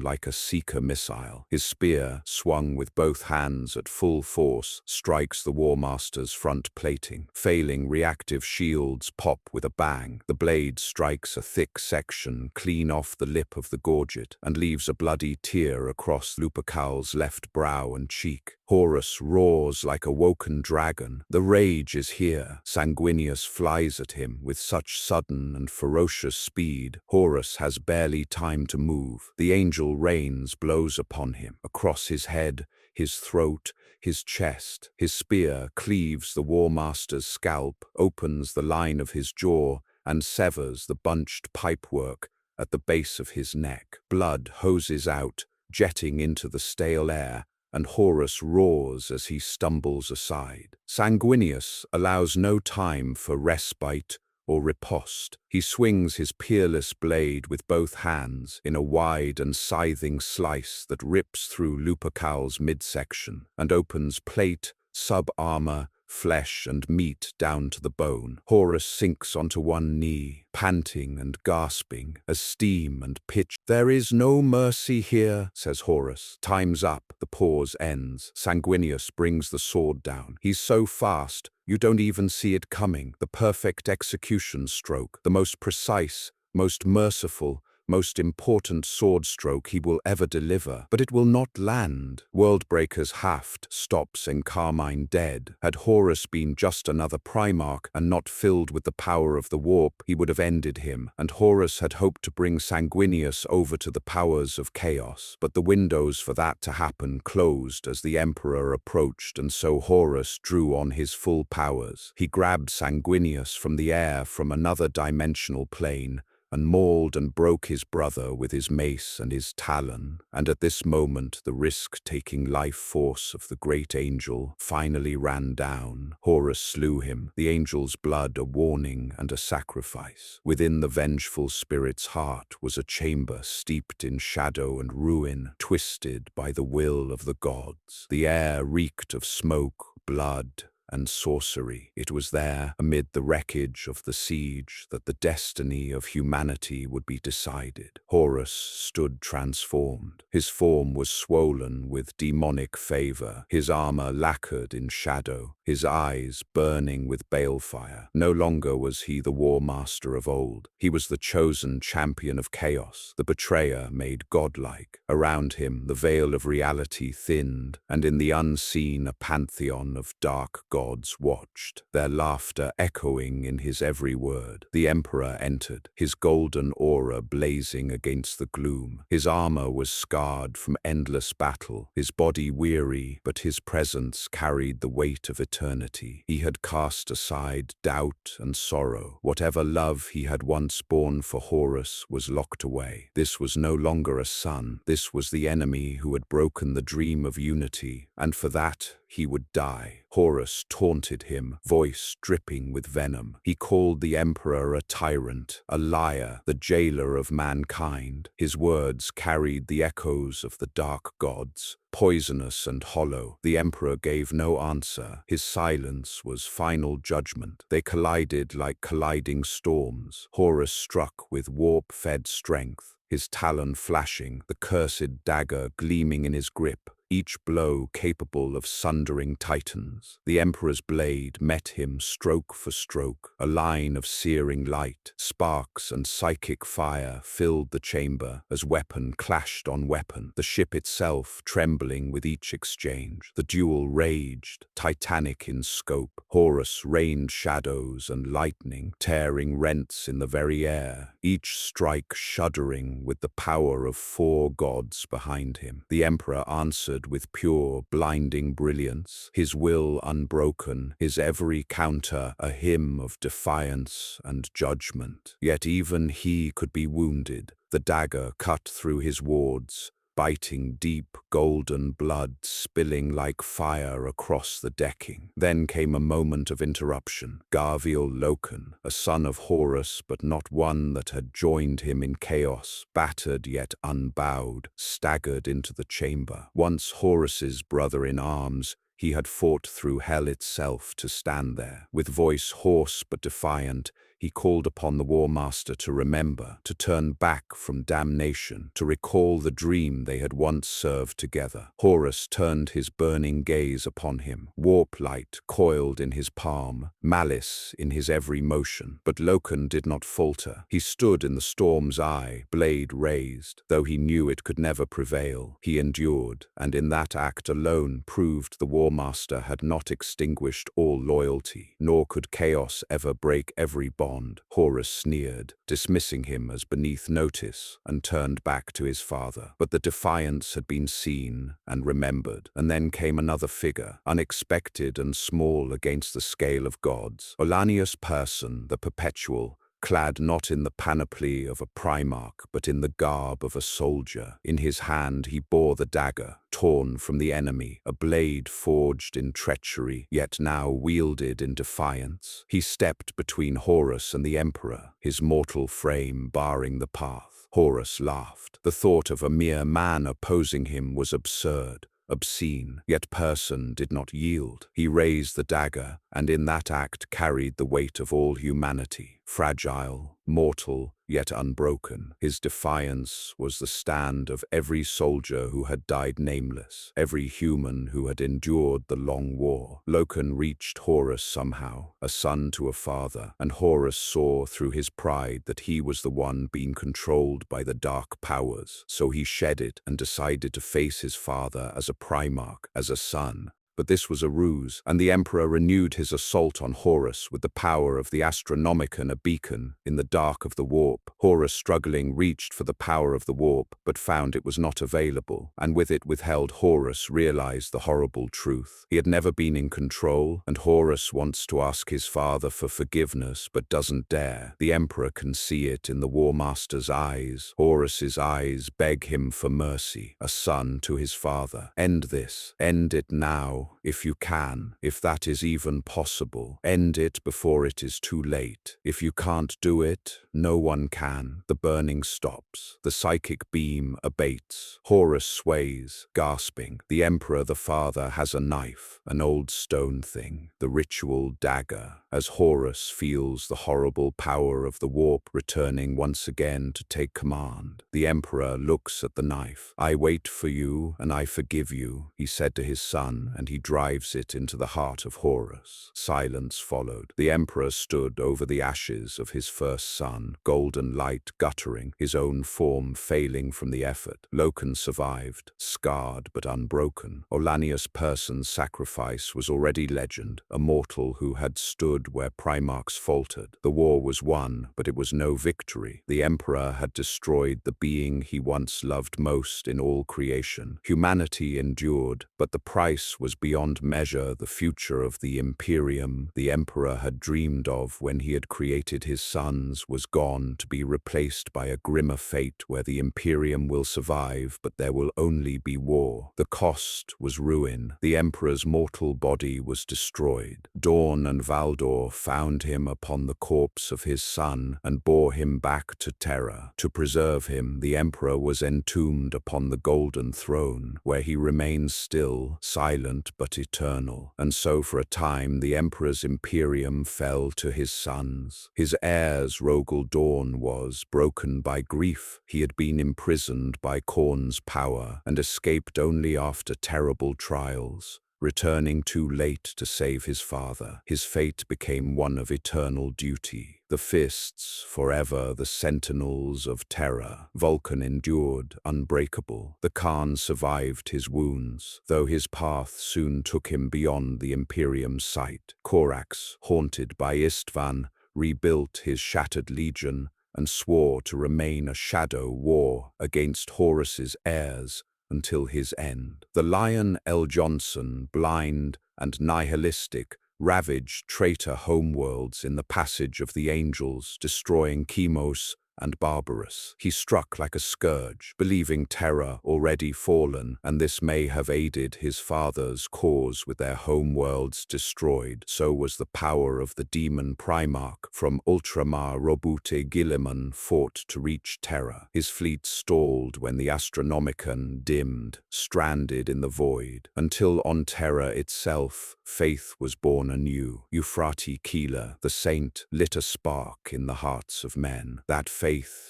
like a seeker missile. His spear, swung with both hands at full force, strikes the Warmaster's front plating. Failing reactive shields pop with a bang. The blade strikes a thick section clean off the lip of the gorget and leaves a bloody tear across Lupercal's left brow and cheek. Horus roars like a woken dragon. The rage is here. Sanguinius flies at him with such sudden and ferocious speed, Horus has barely time to move. The angel rains blows upon him, across his head, his throat, his chest. His spear cleaves the Warmaster's scalp, opens the line of his jaw, and severs the bunched pipework at the base of his neck. Blood hoses out, jetting into the stale air, and Horus roars as he stumbles aside. Sanguinius allows no time for respite or riposte. He swings his peerless blade with both hands in a wide and scything slice that rips through Lupercal's midsection and opens plate, sub-armor, flesh and meat down to the bone. Horus sinks onto one knee, panting and gasping as steam and pitch. There is no mercy here, says Horus. Time's up. The pause ends. Sanguinius brings the sword down. He's so fast, you don't even see it coming. The perfect execution stroke, the most precise, most merciful, most important sword stroke he will ever deliver, but it will not land. Worldbreaker's haft stops in Carmine dead. Had Horus been just another Primarch and not filled with the power of the warp, he would have ended him, and Horus had hoped to bring Sanguinius over to the powers of chaos. But the windows for that to happen closed as the Emperor approached, and so Horus drew on his full powers. He grabbed Sanguinius from the air from another dimensional plane, and mauled and broke his brother with his mace and his talon. And at this moment the risk-taking life force of the great angel finally ran down. Horus slew him, the angel's blood a warning and a sacrifice. Within the vengeful spirit's heart was a chamber steeped in shadow and ruin, twisted by the will of the gods. The air reeked of smoke, blood, and sorcery. It was there, amid the wreckage of the siege, that the destiny of humanity would be decided. Horus stood transformed. His form was swollen with demonic favor, his armor lacquered in shadow, his eyes burning with balefire. No longer was he the war master of old. He was the chosen champion of chaos, the betrayer made godlike. Around him, the veil of reality thinned, and in the unseen a pantheon of dark gods watched, their laughter echoing in his every word. The Emperor entered, his golden aura blazing against the gloom. His armor was scarred from endless battle, his body weary, but his presence carried the weight of eternity. He had cast aside doubt and sorrow. Whatever love he had once borne for Horus was locked away. This was no longer a son. This was the enemy who had broken the dream of unity, and for that he would die. Horus taunted him, voice dripping with venom. He called the Emperor a tyrant, a liar, the jailer of mankind. His words carried the echoes of the dark gods, poisonous and hollow. The Emperor gave no answer. His silence was final judgment. They collided like colliding storms. Horus struck with warp-fed strength, his talon flashing, the cursed dagger gleaming in his grip, each blow capable of sundering titans. The Emperor's blade met him stroke for stroke. A line of searing light, sparks and psychic fire filled the chamber as weapon clashed on weapon, the ship itself trembling with each exchange. The duel raged, titanic in scope. Horus rained shadows and lightning, tearing rents in the very air, each strike shuddering with the power of 4 gods behind him. The Emperor answered with pure, blinding brilliance, his will unbroken, his every counter a hymn of defiance and judgment. Yet even he could be wounded. The dagger cut through his wards, biting deep golden blood spilling like fire across the decking. Then came a moment of interruption. Garviel Loken, a son of Horus but not one that had joined him in chaos, battered yet unbowed, staggered into the chamber. Once Horus's brother in arms, he had fought through hell itself to stand there. With voice hoarse but defiant, he called upon the War Master to remember, to turn back from damnation, to recall the dream they had once served together. Horus turned his burning gaze upon him, warp light coiled in his palm, malice in his every motion. But Loken did not falter. He stood in the storm's eye, blade raised. Though he knew it could never prevail, he endured, and in that act alone proved the War Master had not extinguished all loyalty, nor could chaos ever break every bond. Horus sneered, dismissing him as beneath notice, and turned back to his father. But the defiance had been seen and remembered, and then came another figure, unexpected and small against the scale of gods. Olanius Person, the Perpetual, clad not in the panoply of a primarch, but in the garb of a soldier. In his hand he bore the dagger, torn from the enemy, a blade forged in treachery, yet now wielded in defiance. He stepped between Horus and the Emperor, his mortal frame barring the path. Horus laughed. The thought of a mere man opposing him was absurd, obscene, yet Person did not yield. He raised the dagger, and in that act carried the weight of all humanity. Fragile, mortal, yet unbroken, his defiance was the stand of every soldier who had died nameless, every human who had endured the long war. Loken reached Horus somehow, a son to a father, and Horus saw through his pride that he was the one being controlled by the dark powers. So he shed it and decided to face his father as a primarch, as a son. But this was a ruse, and the Emperor renewed his assault on Horus with the power of the Astronomicon, a beacon in the dark of the warp. Horus, struggling, reached for the power of the warp, but found it was not available, and with it withheld. Horus realized the horrible truth. He had never been in control, and Horus wants to ask his father for forgiveness, but doesn't dare. The Emperor can see it in the War Master's eyes. Horus's eyes beg him for mercy, a son to his father. End this. End it now. if you can, if that is even possible. End it before it is too late. If you can't do it, no one can. The burning stops. The psychic beam abates. Horus sways, gasping. The Emperor the Father has a knife, an old stone thing, the ritual dagger. As Horus feels the horrible power of the warp returning once again to take command, the Emperor looks at the knife. "I wait for you and I forgive you," he said to his son, and he drives it into the heart of Horus. Silence followed. The Emperor stood over the ashes of his first son, golden light guttering, his own form failing from the effort. Loken survived, scarred but unbroken. Olanius Person's sacrifice was already legend, a mortal who had stood where Primarchs faltered. The war was won, but it was no victory. The Emperor had destroyed the being he once loved most in all creation. Humanity endured, but the price was beyond measure. The future of the Imperium the Emperor had dreamed of when he had created his sons was gone, to be replaced by a grimmer fate where the Imperium will survive, but there will only be war. The cost was ruin. The Emperor's mortal body was destroyed. Dawn and Valdor found him upon the corpse of his son and bore him back to Terra. To preserve him, the Emperor was entombed upon the golden throne, where he remains still, silent but eternal. And so for a time the Emperor's Imperium fell to his sons. His heirs, Rogel Dawn, was broken by grief. He had been imprisoned by Khorne's power and escaped only after terrible trials, returning too late to save his father. His fate became one of eternal duty. The Fists, forever the sentinels of terror. Vulcan endured, unbreakable. The Khan survived his wounds, though his path soon took him beyond the Imperium's sight. Korax, haunted by Istvan, rebuilt his shattered legion and swore to remain a shadow war against Horus's heirs until his end. The Lion L. Johnson, blind and nihilistic, ravaged traitor homeworlds in the passage of the angels, destroying Chemos and Barbarous. He struck like a scourge, believing Terra already fallen, and this may have aided his father's cause with their homeworlds destroyed. So was the power of the demon Primarch. From Ultramar Robute Guilliman fought to reach Terra. His fleet stalled when the Astronomicon dimmed, stranded in the void, until on Terra itself, faith was born anew. Euphrati Keeler, the saint, lit a spark in the hearts of men. That faith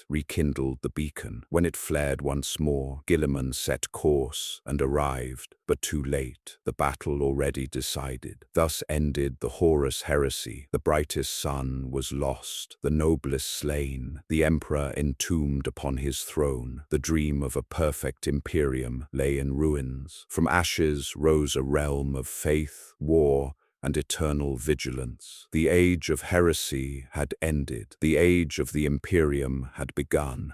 rekindled the beacon. When it flared once more, Guilliman set course and arrived, but too late. The battle already decided. Thus ended the Horus Heresy. The brightest sun was lost, the noblest slain, the Emperor entombed upon his throne. The dream of a perfect Imperium lay in ruins. From ashes rose a realm of faith, war, and eternal vigilance. The age of heresy had ended. The age of the Imperium had begun.